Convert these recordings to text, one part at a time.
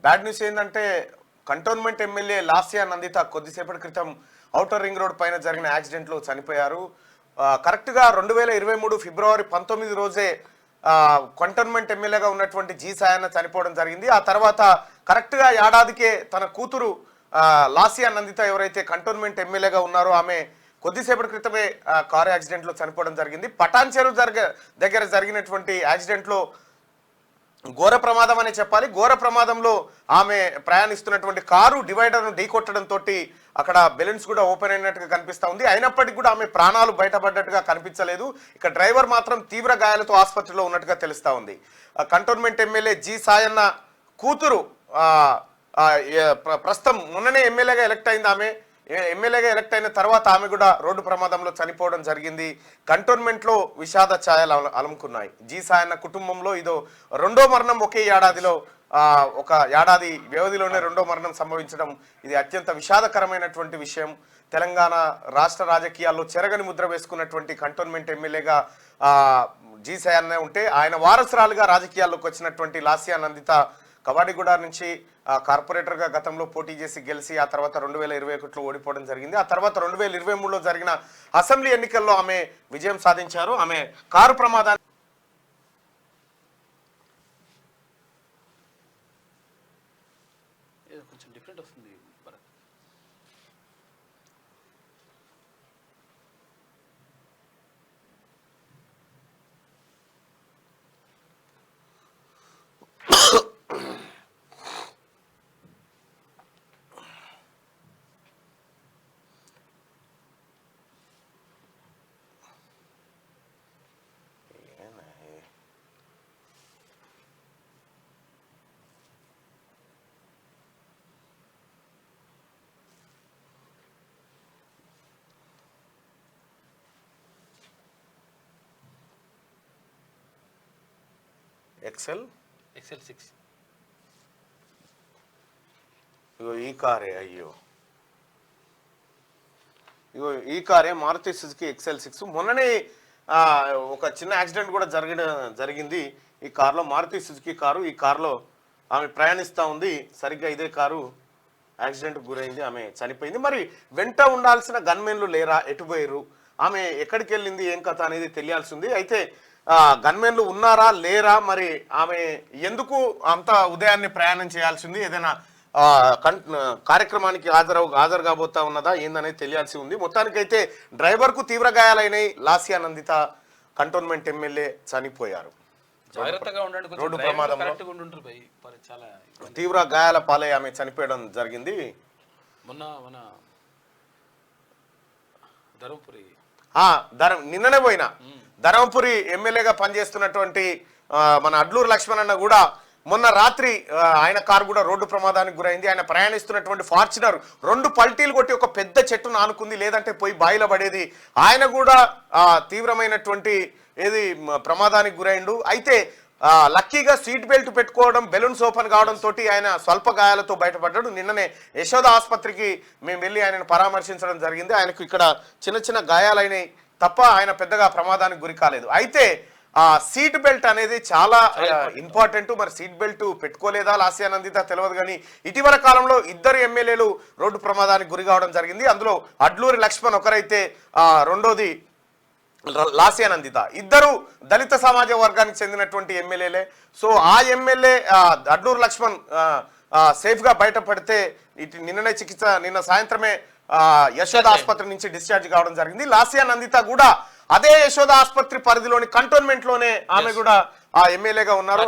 Bad news ఏంటంటే cantonment MLA Lasya Nanditha కొద్దిసేపటి క్రితం ఔటర్ రింగ్ రోడ్ పైన జరిగిన యాక్సిడెంట్లో చనిపోయారు. కరెక్ట్గా 2023 ఫిబ్రవరి 19 రోజే కంటోన్మెంట్ ఎమ్మెల్యేగా ఉన్నటువంటి జి సాయన్న చనిపోవడం జరిగింది. ఆ తర్వాత కరెక్ట్గా ఏడాదికే తన కూతురు లాస్యా నందిత ఎవరైతే కంటోన్మెంట్ ఎమ్మెల్యేగా ఉన్నారో ఆమె కొద్దిసేపటి క్రితమే కారు యాక్సిడెంట్లో చనిపోవడం జరిగింది. పటాన్ చెరువు దగ్గర జరిగినటువంటి యాక్సిడెంట్లో ఘోర ప్రమాదం అనే చెప్పాలి. ఘోర ప్రమాదంలో ఆమె ప్రయాణిస్తున్నటువంటి కారు డివైడర్ను ఢీకొట్టడంతో అక్కడ బెలూన్స్ కూడా ఓపెన్ అయినట్టుగా కనిపిస్తూ ఉంది. అయినప్పటికీ కూడా ఆమె ప్రాణాలు బయటపడ్డట్టుగా కనిపించలేదు. ఇక డ్రైవర్ మాత్రం తీవ్ర గాయాలతో ఆసుపత్రిలో ఉన్నట్టుగా తెలుస్తూ ఉంది. కంటోన్మెంట్ ఎమ్మెల్యే జి సాయన్న కూతురు ప్రస్తుతం మొన్ననే ఎమ్మెల్యేగా ఎలక్ట్ అయింది. ఆమె ఎమ్మెల్యేగా ఎలక్ట్ అయిన తర్వాత ఆమె కూడా రోడ్డు ప్రమాదంలో చనిపోవడం జరిగింది. కంటోన్మెంట్లో విషాద ఛాయలు అలుముకున్నాయి. జి సాయన్న కుటుంబంలో ఇదో రెండో మరణం ఒకే ఏడాదిలో, ఒక ఏడాది వ్యవధిలోనే రెండో మరణం సంభవించడం ఇది అత్యంత విషాదకరమైనటువంటి విషయం. తెలంగాణ రాష్ట్ర రాజకీయాల్లో చెరగని ముద్ర వేసుకున్నటువంటి కంటోన్మెంట్ ఎమ్మెల్యేగా జి సాయన్న ఉంటే ఆయన వారసురాలుగా రాజకీయాల్లోకి వచ్చినటువంటి లాస్యా నందిత కవాడిగూడ నుంచి కార్పొరేటర్గా గతంలో పోటీ చేసి గెలిచి ఆ తర్వాత 2021లో ఓడిపోవడం జరిగింది. ఆ తర్వాత 2023లో జరిగిన అసెంబ్లీ ఎన్నికల్లో ఆమె విజయం సాధించారు. ఆమె కారు ప్రమాదాన్ని కొంచెం డిఫరెంట్ వస్తుంది. ఎక్సెల్ 6 ఇగో ఈ కారే, అయ్యో ఇగో ఈ కారే మారుతి సుజుకి ఎక్సెల్ 6. మొన్ననే ఒక చిన్న యాక్సిడెంట్ కూడా జరిగింది ఈ కారులో. మారుతి సుజుకి కారు, ఈ కారులో ఆమె ప్రయాణిస్తూ ఉంది. సరిగ్గా ఇదే కారు యాక్సిడెంట్కి గురైంది, ఆమె చనిపోయింది. మరి వెంట ఉండాల్సిన గన్మెన్లు లేరా, ఎటుపోయారు, ఆమె ఎక్కడికి వెళ్ళింది, ఏం కథ అనేది తెలియాల్సి ఉంది. అయితే గన్మెన్లు ఉన్నారా లేరా, మరి ఆమె ఎందుకు అంత ఉదయాన్నే ప్రయాణం చేయాల్సింది, ఏదైనా కార్యక్రమానికి హాజరు కాబోతా ఉన్నదా ఏందనేది తెలియాల్సి ఉంది. మొత్తానికైతే డ్రైవర్కు తీవ్ర గాయాలైనవి. లాస్యా నందిత కంటోన్మెంట్ ఎమ్మెల్యే చనిపోయారు రోడ్డు ప్రమాదంలో. తీవ్ర గాయాల పాలై ఆమె చనిపోవడం జరిగింది. నిన్ననే పోయినా ధర్మపురి ఎమ్మెల్యేగా పనిచేస్తున్నటువంటి మన అడ్లూరు లక్ష్మణ్ కూడా మొన్న రాత్రి ఆయన కారు కూడా రోడ్డు ప్రమాదానికి గురైంది. ఆయన ప్రయాణిస్తున్నటువంటి ఫార్చునర్ 2 పల్టీలు కొట్టి ఒక పెద్ద చెట్టును ఆనుకుంది, లేదంటే పోయి బాయిలో పడేది. ఆయన కూడా తీవ్రమైనటువంటి ప్రమాదానికి గురైండు. అయితే లక్కీగా సీట్ బెల్ట్ పెట్టుకోవడం, బెలూన్స్ ఓపెన్ కావడంతో ఆయన స్వల్ప గాయాలతో బయటపడ్డాడు. నిన్ననే యశోద ఆసుపత్రికి మేము వెళ్ళి ఆయనను పరామర్శించడం జరిగింది. ఆయనకు ఇక్కడ చిన్న చిన్న గాయాలైనవి తప్ప ఆయన పెద్దగా ప్రమాదానికి గురి కాలేదు. అయితే సీట్ బెల్ట్ అనేది చాలా ఇంపార్టెంట్. మరి సీట్ బెల్ట్ పెట్టుకోలేదా లాస్యా నందిత తెలియదు, కానీ ఇటీవల కాలంలో 2 ఎమ్మెల్యేలు రోడ్డు ప్రమాదానికి గురి కావడం జరిగింది. అందులో అడ్లూరి లక్ష్మణ్ ఒకరైతే, రెండోది లాస్యా నందిత. 2 దళిత సమాజ వర్గానికి చెందినటువంటి ఎమ్మెల్యేలే. సో ఆ ఎమ్మెల్యే అడ్లూరు లక్ష్మణ్ సేఫ్గా బయటపడితే నిన్న సాయంత్రమే యశోద ఆసుపత్రి నుంచి డిశ్చార్జ్ కావడం జరిగింది. లాస్యా నందిత కూడా అదే యశోద ఆసుపత్రి పరిధిలోని కంటోన్మెంట్ లోనే ఆమె కూడా ఎమ్మెల్యేగా ఉన్నారు.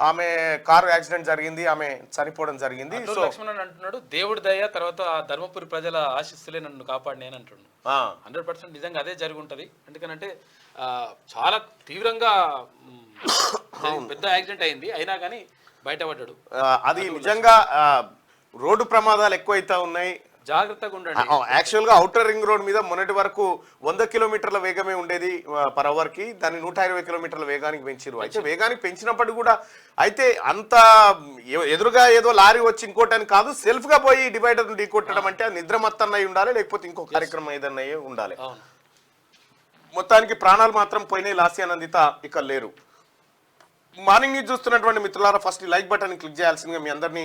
ఆమె కారు యాక్సిడెంట్ జరిగింది, ఆమె చనిపోవడం జరిగింది. సో లక్ష్మణ్ అంటున్నాడు, దేవుడి దయ తర్వాత ధర్మపురి ప్రజల ఆశీస్సులే నన్ను కాపాడిని అని అంటున్నాడు. 100% నిజంగా అదే జరిగి ఉంటది. ఎందుకంటే చాలా తీవ్రంగా పెద్ద యాక్సిడెంట్ అయింది, అయినా కానీ బయటపడ్డాడు. అది నిజంగా రోడ్డు ప్రమాదాలు ఎక్కువైతే ఉన్నాయి, జాగ్రత్తగా ఉండండి. యాక్చువల్ గా ఔటర్ రింగ్ రోడ్ మీద మొన్నటి వరకు 100 కిలోమీటర్ల వేగమే ఉండేది పర్ అవర్ కి, దాన్ని 120 కిలోమీటర్ల వేగానికి పెంచారు. అయితే వేగానికి పెంచినప్పటికీ కూడా అయితే అంత ఎదురుగా ఏదో లారీ వచ్చి ఇంకోటని కాదు, సెల్ఫ్ గా పోయి డివైడర్ ఢీకొట్టడం అంటే నిద్ర మత్తన్నయ్యి ఉండాలి, లేకపోతే ఇంకో కార్యక్రమం ఏదన్నా ఉండాలి. మొత్తానికి ప్రాణాలు మాత్రం పోయినాయి. లాస్యా నందిత ఇక లేరు. మార్నింగ్ న్యూస్ చూస్తున్నటువంటి మిత్రులారా ఫస్ట్ లైక్ బటన్ క్లిక్ చేయాల్సిందిగా మీ అందరినీ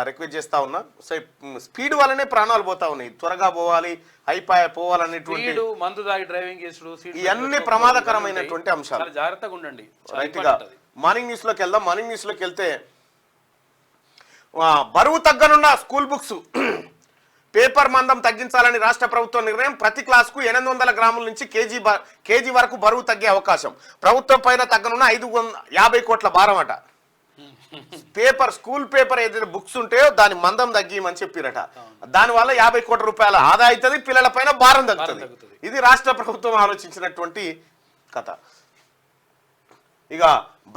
రిక్వెస్ట్ చేస్తా ఉన్నా. సో స్పీడ్ వల్లనే ప్రాణాలు పోతా ఉన్నాయి. త్వరగా పోవాలి, అయిపోయా పోవాలనేటువంటి మందు తాగి డ్రైవింగ్ చేసుడు ఇవన్నీ ప్రమాదకరమైనటువంటి అంశాలు. జాగ్రత్తగా ఉండండి. రైట్ గా మార్నింగ్ న్యూస్ లోకి వెళ్దాం. మార్నింగ్ న్యూస్ లోకి వెళ్తే బరువు తగ్గనున్న స్కూల్ బుక్స్ పేపర్ మందం తగ్గించాలని రాష్ట్ర ప్రభుత్వం నిర్ణయం. ప్రతి క్లాస్కు 800 గ్రాముల నుంచి కేజీ వరకు బరువు తగ్గే అవకాశం. ప్రభుత్వం పైన తగ్గనున్న 550 కోట్ల భారం అట. స్కూల్ పేపర్ ఏదైతే బుక్స్ ఉంటాయో దాని మందం తగ్గిమని చెప్పిరట. దానివల్ల 50 కోట్ల రూపాయల ఆదా అవుతుంది, పిల్లల పైన భారం తగ్గుతుంది. ఇది రాష్ట్ర ప్రభుత్వం ఆలోచించినటువంటి కథ. ఇక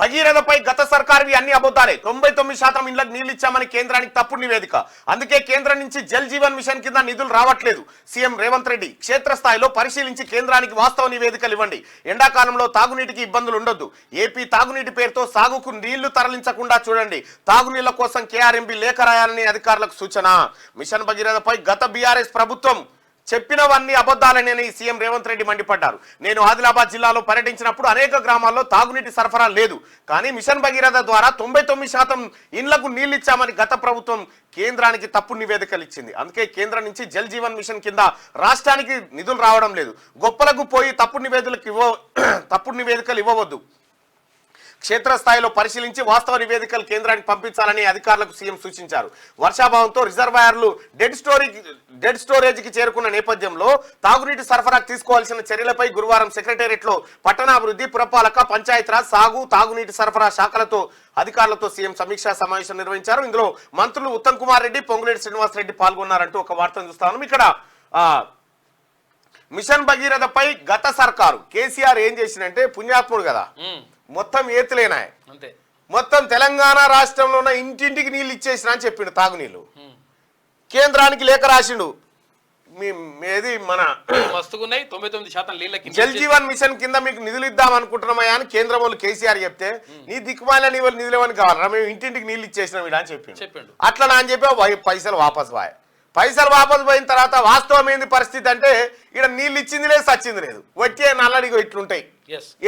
భగీరథపై గత సర్కారువి అన్ని అబద్ధాలే. 99% ఇళ్లకు నీళ్లు ఇచ్చామని కేంద్రానికి తప్పుడు నివేదిక. అందుకే కేంద్రం నుంచి జల్ జీవన్ మిషన్ కింద నిధులు రావట్లేదు. సీఎం రేవంత్ రెడ్డి క్షేత్రస్థాయిలో పరిశీలించి కేంద్రానికి వాస్తవ నివేదికలు ఇవ్వండి. ఎండాకాలంలో తాగునీటికి ఇబ్బందులు ఉండొద్దు. ఏపీ తాగునీటి పేరుతో సాగుకు నీళ్లు తరలించకుండా చూడండి. తాగునీళ్ల కోసం కేఆర్ఎంబీ లేఖ రాయాలని అధికారులకు సూచన. మిషన్ భగీరథపై గత బీఆర్ఎస్ ప్రభుత్వం చెప్పినవన్నీ అబద్ధాలనే సీఎం రేవంత్ రెడ్డి మండిపడ్డారు. నేను ఆదిలాబాద్ జిల్లాలో పర్యటించినప్పుడు అనేక గ్రామాల్లో తాగునీటి సరఫరా లేదు, కానీ మిషన్ భగీరథ ద్వారా 99% ఇండ్లకు నీళ్లు ఇచ్చామని గత ప్రభుత్వం కేంద్రానికి తప్పుడు నివేదికలు ఇచ్చింది. అందుకే కేంద్రం నుంచి జల్ జీవన్ మిషన్ కింద రాష్ట్రానికి నిధులు రావడం లేదు. గొప్పలకు పోయి తప్పుడు నివేదికలు ఇవ్వవద్దు. క్షేత్రస్థాయిలో పరిశీలించి వాస్తవ నివేదికలు కేంద్రానికి పంపించాలని అధికారులకు సీఎం సూచించారు. వర్షాభావంతో రిజర్వాయర్లు డెడ్ స్టోరేజ్కి చేరుకున్న నేపథ్యంలో తాగునీటి సరఫరాకు తీసుకోవాల్సిన చర్యలపై గురువారం సెక్రటేరియట్లో పట్టణాభివృద్ధి, పురపాలక, పంచాయతీరాజ్, సాగు, తాగునీటి సరఫరా శాఖలతో అధికారులతో సీఎం సమీక్షా సమావేశం నిర్వహించారు. ఇందులో మంత్రులు ఉత్తమ్ కుమార్ రెడ్డి, పొంగులేటి శ్రీనివాసరెడ్డి పాల్గొన్నారంటూ ఒక వార్తను చూస్తాను. ఇక్కడ మిషన్ భగీరథపై గత సర్కారు కేసీఆర్ ఏం చేసిందంటే, పుణ్యాత్ముడు కదా, మొత్తం ఏతులేనాయి, మొత్తం తెలంగాణ రాష్ట్రంలో ఉన్న ఇంటింటికి నీళ్ళు ఇచ్చేసిన అని చెప్పిండు. తాగునీళ్ళు కేంద్రానికి లేఖ రాసిండు. ఏది మన 99% జల్ జీవన్ మిషన్ కింద మీకు నిధులు ఇద్దాం అనుకుంటున్నామయ్యా అని కేంద్రం వాళ్ళు కేసీఆర్ చెప్తే, నీ దిక్కుమాల నీ వాళ్ళు నిధులేమని కావాలరా, మేము ఇంటింటికి నీళ్ళు ఇచ్చేసినాం ఇలా అని చెప్పిండు. అట్లా నా అని చెప్పి పైసలు వాపస్ పోయిన తర్వాత వాస్తవం ఏంది పరిస్థితి అంటే, ఇక్కడ నీళ్ళు ఇచ్చింది లేదు, సచ్చింది లేదు, వచ్చే నల్లడిగో ఇట్లుంటాయి.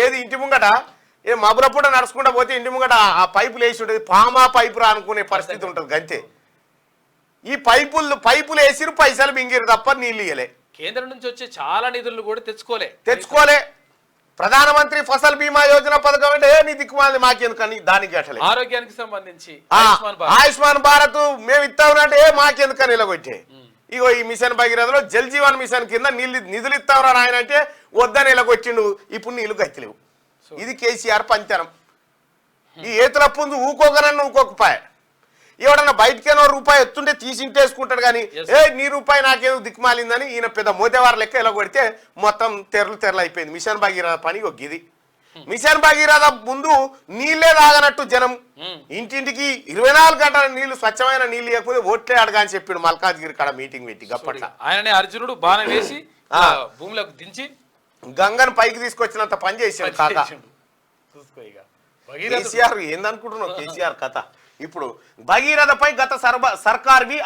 ఏది ఇంటి ముంగట మబురపూట నడుచుకుంటా పోతే ఇంటి ముంగట ఆ పైపులు వేసి ఉంటుంది, పామా పైపురా అనుకునే పరిస్థితి ఉంటుంది. గంతే. ఈ పైపులు వేసిరు, పైసలు మింగిరు తప్ప నీళ్ళు ఇయ్యలే. కేంద్రం నుంచి వచ్చే చాలా నిధులు కూడా తెచ్చుకోలే. ప్రధానమంత్రి ఫసల్ బీమా యోజన పథకం అంటే నీ దిక్కుమాలి మాకెందుకని దానికి అట్లే. ఆరోగ్యానికి సంబంధించి ఆయుష్మాన్ భారత్ మేము ఇస్తామంటే మాకెందుకని ఇలాగొట్టే. ఇగో ఈ మిషన్ భగీరథలో జల్ జీవన్ మిషన్ కింద నిధులు ఇస్తామరా ఆయన అంటే వద్దని ఇలాగొచ్చిండు. ఇప్పుడు నీళ్లు గతిలేవు. ఇది కేసీఆర్ పంచనం. ఈ ఏతుల పుంజు ఊకోకనన్నా ఊకోకపాయ. ఎవడన్నా బయటకేనో రూపాయి ఎత్తుంటే తీసి ఇంటేసుకుంటాడు కానీ నీ రూపాయి నాకేదో దిక్కుమాలిందని ఈయన పెద్ద మోతేవారి లెక్క ఇలా కొడితే మొత్తం తెరలు అయిపోయింది. మిషన్ భగీరథ పని ఒక గిది. మిషన్ భగీరథ ముందు నీళ్లే తాగనట్టు జనం ఇంటింటికి 24 గంటల నీళ్లు, స్వచ్ఛమైన నీళ్లు ఇవ్వకపోతే ఓట్లే అడగా అని చెప్పాడు మల్కాజ్గిరి కాడ మీటింగ్ పెట్టి. గప్పట్ల ఆయననే అర్జునుడు బాణం వేసి భూమిలోకి దించి గంగను పైకి తీసుకొచ్చినంత పని చేశాడు కాక. కేసీఆర్ ఏందనుకుంటున్నావు కేసీఆర్ కథ. ఇప్పుడు భగీరథపై గత సర్కార్వి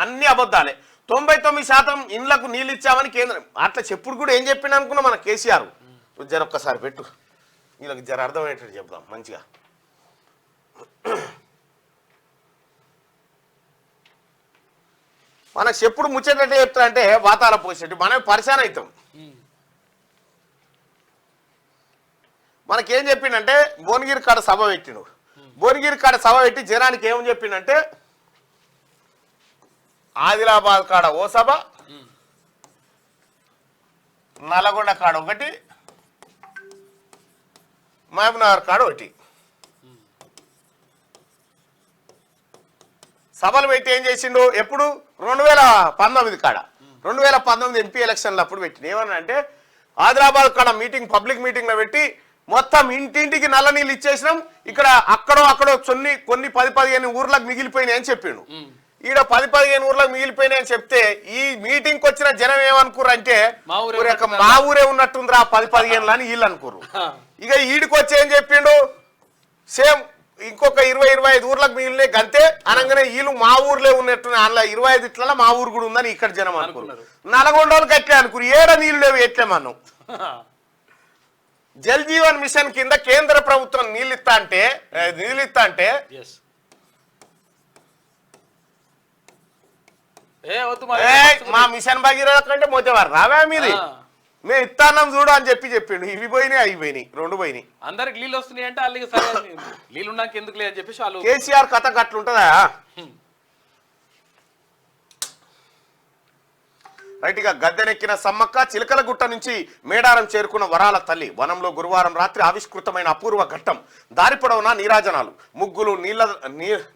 అన్ని అబద్ధాలే. 99% ఇండ్లకు నీళ్ళు ఇచ్చామని కేంద్రం అట్లా చెప్పుడు కూడా ఏం చెప్పిండు అనుకున్నా మన కేసీఆర్. జర ఒక్కసారి పెట్టు, వీళ్ళకి జర అర్థమయ్యేటట్టు చెప్దాం మంచిగా. మనకు చెప్పుడు ముచ్చేటట్టు చెప్తా అంటే వాతాల పోసేట్టు మనం పరిశాన్ అవుతాం. మనకేం చెప్పిండంటే భువనగిరి కాడ సభ పెట్టిండు. భువనగిరి కాడ సభ పెట్టి జనానికి ఏమని చెప్పిండంటే, ఆదిలాబాద్ కాడ ఓ సభ, నల్గొండ కాడ ఒకటి, మహబూబ్నగర్ కాడ ఒకటి సభలు పెట్టి ఏం చేసిండు. ఎప్పుడు 2019 కాడ 2019 ఎంపీ ఎలక్షన్లు అప్పుడు పెట్టిండు. ఏమన్నా అంటే ఆదిలాబాద్ కాడ పబ్లిక్ మీటింగ్ లో పెట్టి మొత్తం ఇంటింటికి నల్ల నీళ్ళు ఇచ్చేసినాం, ఇక్కడ అక్కడో కొన్ని 10-15 ఊర్లకు మిగిలిపోయినాయి అని చెప్పిండు. ఈడ 10-15 ఊర్లకు మిగిలిపోయినాయి అని చెప్తే ఈ మీటింగ్ వచ్చిన జనం ఏమనుకుర్రు అంటే, మా ఊరే ఉన్నట్టుందిరా 10-15 అని వీళ్ళు అనుకుర్రు. ఇక ఈడికి వచ్చి ఏం చెప్పిండు, సేమ్ ఇంకొక 20-25 ఊర్లకు మిగిలినాయి గంతే అనగానే వీళ్ళు మా ఊర్లే ఉన్నట్టు అందులో 25 ఇట్లా మా ఊరు కూడా ఉందని ఇక్కడ జనం అనుకున్నారు. నల్గొండ వాళ్ళకి ఎట్లే అనుకురు, ఏడ నీళ్ళు లేవు ఎట్లే మనం. జల్ జీవన్ మిషన్ కింద కేంద్ర ప్రభుత్వం నీళ్ళిస్తా అంటే ఎస్ వద్దు మరి మా మిషన్ భగీరథ కంటే మోతేవారు రావా మీది మేము ఇస్తానం చూడు అని చెప్పిండు. ఇవి పోయినాయి అవి పోయినాయి, రెండు పోయినాయి. అందరికి నీళ్ళు వస్తున్నాయి అంటే వాళ్ళకి సరే నీళ్ళు ఉన్నాక ఎందుకు లేదు అని చెప్పేసి వాళ్ళు కేసీఆర్ కథ గట్లుంటుందా? రైట్ గా గద్దెనెక్కిన సమ్మక్క, చిలకలగుట్ట నుంచి మేడారం చేరుకున్న వరాల తల్లి. వనంలో గురువారం రాత్రి ఆవిష్కృతమైన అపూర్వ ఘట్టం. దారి పొడవునా నీరాజనాలు, ముగ్గులు,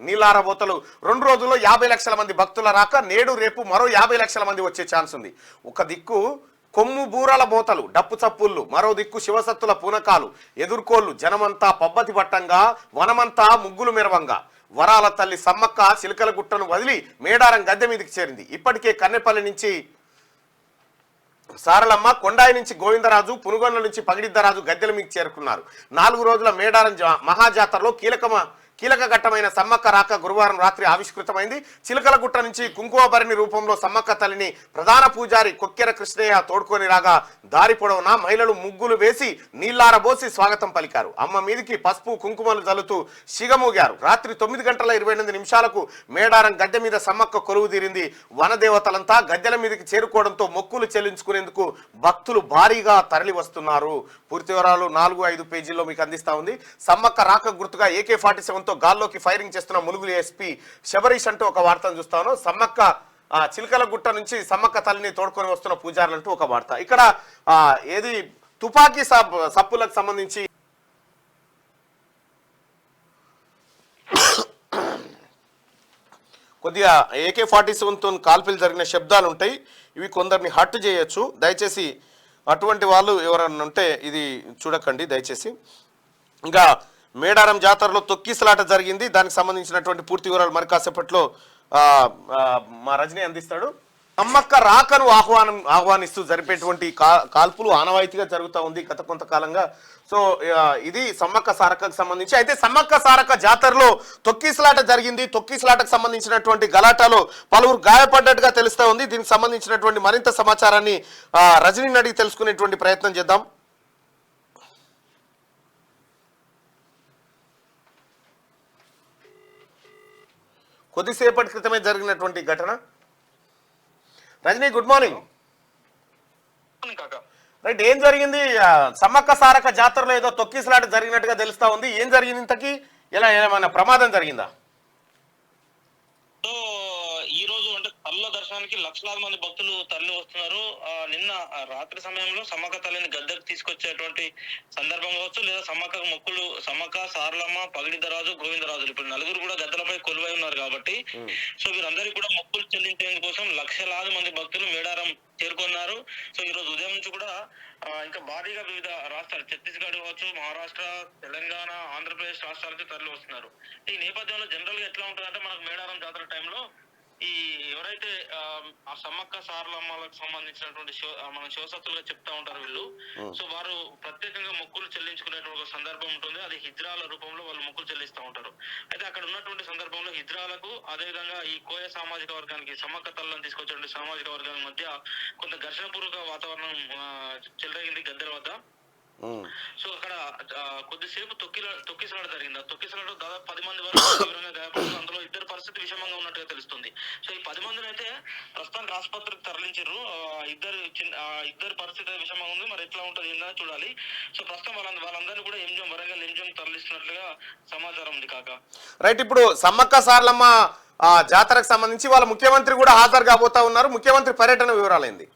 నీళ్ళారబోతలు. 2 రోజుల్లో 50 లక్షల మంది భక్తుల రాక, నేడు రేపు మరో 50 లక్షల మంది వచ్చే ఛాన్స్ ఉంది. ఒక దిక్కు కొమ్ము బూరల బోతలు, డప్పు చప్పుళ్ళు, మరో దిక్కు శివసత్తుల పూనకాలు, ఎదుర్కోళ్లు. జనమంతా పబ్బతి పట్టంగా, వనమంతా ముగ్గులు మెరవంగా. వరాల తల్లి సమ్మక్క చిలకలగుట్టను వదిలి మేడారం గద్దె మీదకి చేరింది. ఇప్పటికే కన్నెపల్లి నుంచి సారలమ్మ, కొండాయి నుంచి గోవిందరాజు, పునుగొండ నుంచి పగిడిద్దరాజు గద్దెల మీకు చేరుకున్నారు. 4 రోజుల మేడారం మహాజాతరలో కీలక ఘట్టమైన సమ్మక్క రాక గురువారం రాత్రి ఆవిష్కృతమైంది. చిలకలగుట్ట నుంచి కుంకుమభరణి రూపంలో సమ్మక్క తల్లిని ప్రధాన పూజారి కొక్కెర కృష్ణయ్య తోడుకొని రాగా, దారి పొడవునా మహిళలు ముగ్గులు వేసి నీళ్లారబోసి స్వాగతం పలికారు. అమ్మ మీదికి పసుపు కుంకుమలు జల్లుతూ సిగమూగారు. రాత్రి 9:28 మేడారం గద్దె మీద సమ్మక్క కొలువు తీరింది. వనదేవతలంతా గద్దెల మీదకి చేరుకోవడంతో మొక్కులు చెల్లించుకునేందుకు భక్తులు భారీగా తరలి వస్తున్నారు. పూర్తి వివరాలు 4-5 పేజీల్లో మీకు అందిస్తా ఉంది. సమ్మక్క రాక గుర్తుగా AK-47 గాల్లోకి ఫైరింగ్ చేస్తున్న ములుగులు ఎస్పీ శబరీష్ అంటూ ఒక వార్తను చూస్తాను. సమ్మక్క చిలకలగుట్ట నుంచి సమ్మక్క తల్లిని తోడుకొని వస్తున్న పూజారులంటూ ఒక వార్త. ఇక్కడ ఏది తుపాకీ సప్పులకు సంబంధించి కొద్దిగా AK-47తో కాల్పులు జరిగిన శబ్దాలు ఉంటాయి. ఇవి కొందరిని హర్ట్ చేయొచ్చు. దయచేసి అటువంటి వాళ్ళు ఎవరన్నా ఉంటే ఇది చూడకండి దయచేసి. ఇంకా మేడారం జాతరలో తొక్కిసలాట జరిగింది. దానికి సంబంధించినటువంటి పూర్తి వివరాలు మరి కాసేపట్లో మా రజనీ అందిస్తాడు. సమ్మక్క రాకను ఆహ్వానిస్తూ జరిపేటువంటి కాల్పులు ఆనవాయితీగా జరుగుతూ ఉంది గత కొంతకాలంగా. సో ఇది సమ్మక్క సారక్కకు సంబంధించి. అయితే సమ్మక్క సారక్క జాతరలో తొక్కిసలాట జరిగింది. తొక్కిసలాటకు సంబంధించినటువంటి గలాటాలో పలువురు గాయపడ్డట్టుగా తెలుస్తూ ఉంది. దీనికి సంబంధించినటువంటి మరింత సమాచారాన్ని రజనీని అడిగి తెలుసుకునేటువంటి ప్రయత్నం చేద్దాం. కొద్దిసేపటి క్రితమే జరిగినటువంటి ఘటన. Rajani, good morning. రైట్, ఏం జరిగింది? సమ్మక్క సారక్క జాతరలో ఏదో తొక్కిసలాట జరిగినట్టుగా తెలుస్తా ఉంది. ఏం జరిగింది ఇంతకీ? ఏమైనా ప్రమాదం జరిగిందా? ఈ రోజు అంటే తల్ల దర్శనానికి లక్షలాది మంది భక్తులు తరలి వస్తున్నారు. నిన్న రాత్రి సమయంలో సమ్మక్క తల్లిని గద్దెకు తీసుకొచ్చేటువంటి సందర్భం కావచ్చు, లేదా సమ్మక్కకు మొక్కులు సమ్మక్క, సారలమ్మ, పగిడిద్దరాజు, గోవిందరాజులు ఇప్పుడు 4 కూడా గద్దెలపై కొలువై ఉన్నారు కాబట్టి సో వీరందరికీ కూడా మొక్కులు చెల్లించేందుకోసం లక్షలాది మంది భక్తులు మేడారం చేరుకున్నారు. సో ఈ రోజు ఉదయం నుంచి కూడా ఇంకా భారీగా వివిధ రాష్ట్రాలు, ఛత్తీస్గఢ్ కావచ్చు, మహారాష్ట్ర, తెలంగాణ, ఆంధ్రప్రదేశ్ రాష్ట్రాల నుంచి తరలి వస్తున్నారు. ఈ నేపథ్యంలో జనరల్ గా ఎట్లా ఉంటుందంటే మనకు మేడారం జాతర టైంలో ఈ ఎవరైతే ఆ సమ్మక్క సారలమ్మలకు సంబంధించినటువంటి మన శివసత్తులుగా చెప్తా ఉంటారు వీళ్ళు. సో వారు ప్రత్యేకంగా మొక్కులు చెల్లించుకునేటువంటి ఒక సందర్భం ఉంటుంది. అది హిజ్రాల రూపంలో వాళ్ళు మొక్కులు చెల్లిస్తూ ఉంటారు. అయితే అక్కడ ఉన్నటువంటి సందర్భంలో హిజ్రాలకు, అదేవిధంగా ఈ కోయ సామాజిక వర్గానికి, సమ్మక్క తల్లిని తీసుకొచ్చేటువంటి సామాజిక వర్గాల మధ్య కొంత ఘర్షణపూర్వక వాతావరణం చెలరేగింది గద్దెల వద్ద. సో అక్కడ కొద్దిసేపు తొక్కిసలాట జరిగింది. ఆ తొక్కిసలాట దాదాపు 10 మంది వరకు తీవ్రంగా గాయపడుతుంది. అందులో 2 పరిస్థితి విషమంగా ఉన్నట్టుగా తెలుస్తుంది. సో ఈ 10 మందిని అయితే ప్రస్తుతానికి ఆసుపత్రికి తరలించారు. ఇద్దరు పరిస్థితి విషమంగా ఉంది. మరి ఎట్లా ఉంటుంది ఏందని చూడాలి. సో ప్రస్తుతం వాళ్ళందరినీ కూడా వరంగల్ ఎంజిఎం తరలిస్తున్నట్లుగా సమాచారం ఉంది కాక. రైట్, ఇప్పుడు సమ్మక్క సారలమ్మ జాతరకు సంబంధించి వాళ్ళ ముఖ్యమంత్రి కూడా హాజరు కాబోతా ఉన్నారు. ముఖ్యమంత్రి పర్యటన వివరాలైంది.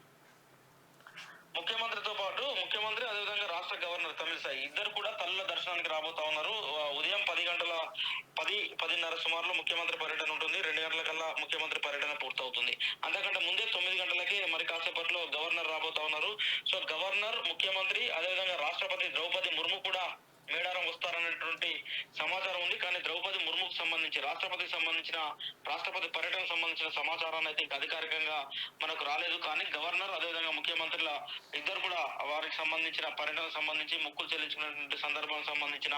ముఖ్యమంత్రితో పాటు ముఖ్యమంత్రి, అదేవిధంగా రాష్ట్ర గవర్నర్ తమిళిసై ఇద్దరు కూడా తల్లుల దర్శనానికి రాబోతా ఉన్నారు. ఉదయం 10:10 సుమారులో ముఖ్యమంత్రి పర్యటన ఉంటుంది. 2 గంటలకల్లా ముఖ్యమంత్రి పర్యటన పూర్తవుతుంది. అంతకంటే ముందే 9 గంటలకి మరి కాసేపట్లో గవర్నర్ రాబోతా ఉన్నారు. సో గవర్నర్, ముఖ్యమంత్రి, అదేవిధంగా రాష్ట్రపతి ద్రౌపది ముర్ము కూడా మేడారం వస్తారనేటువంటి సమాచారం ఉంది. కానీ ద్రౌపది ముర్ముకు సంబంధించి రాష్ట్రపతికి సంబంధించిన రాష్ట్రపతి పర్యటనకు సంబంధించిన సమాచారాన్ని అయితే అధికారికంగా మనకు రాలేదు. కానీ గవర్నర్ అదేవిధంగా ముఖ్యమంత్రుల ఇద్దరు కూడా వారికి సంబంధించిన పర్యటనకు సంబంధించి మొక్కులు చెల్లించుకున్నటువంటి సందర్భానికి సంబంధించిన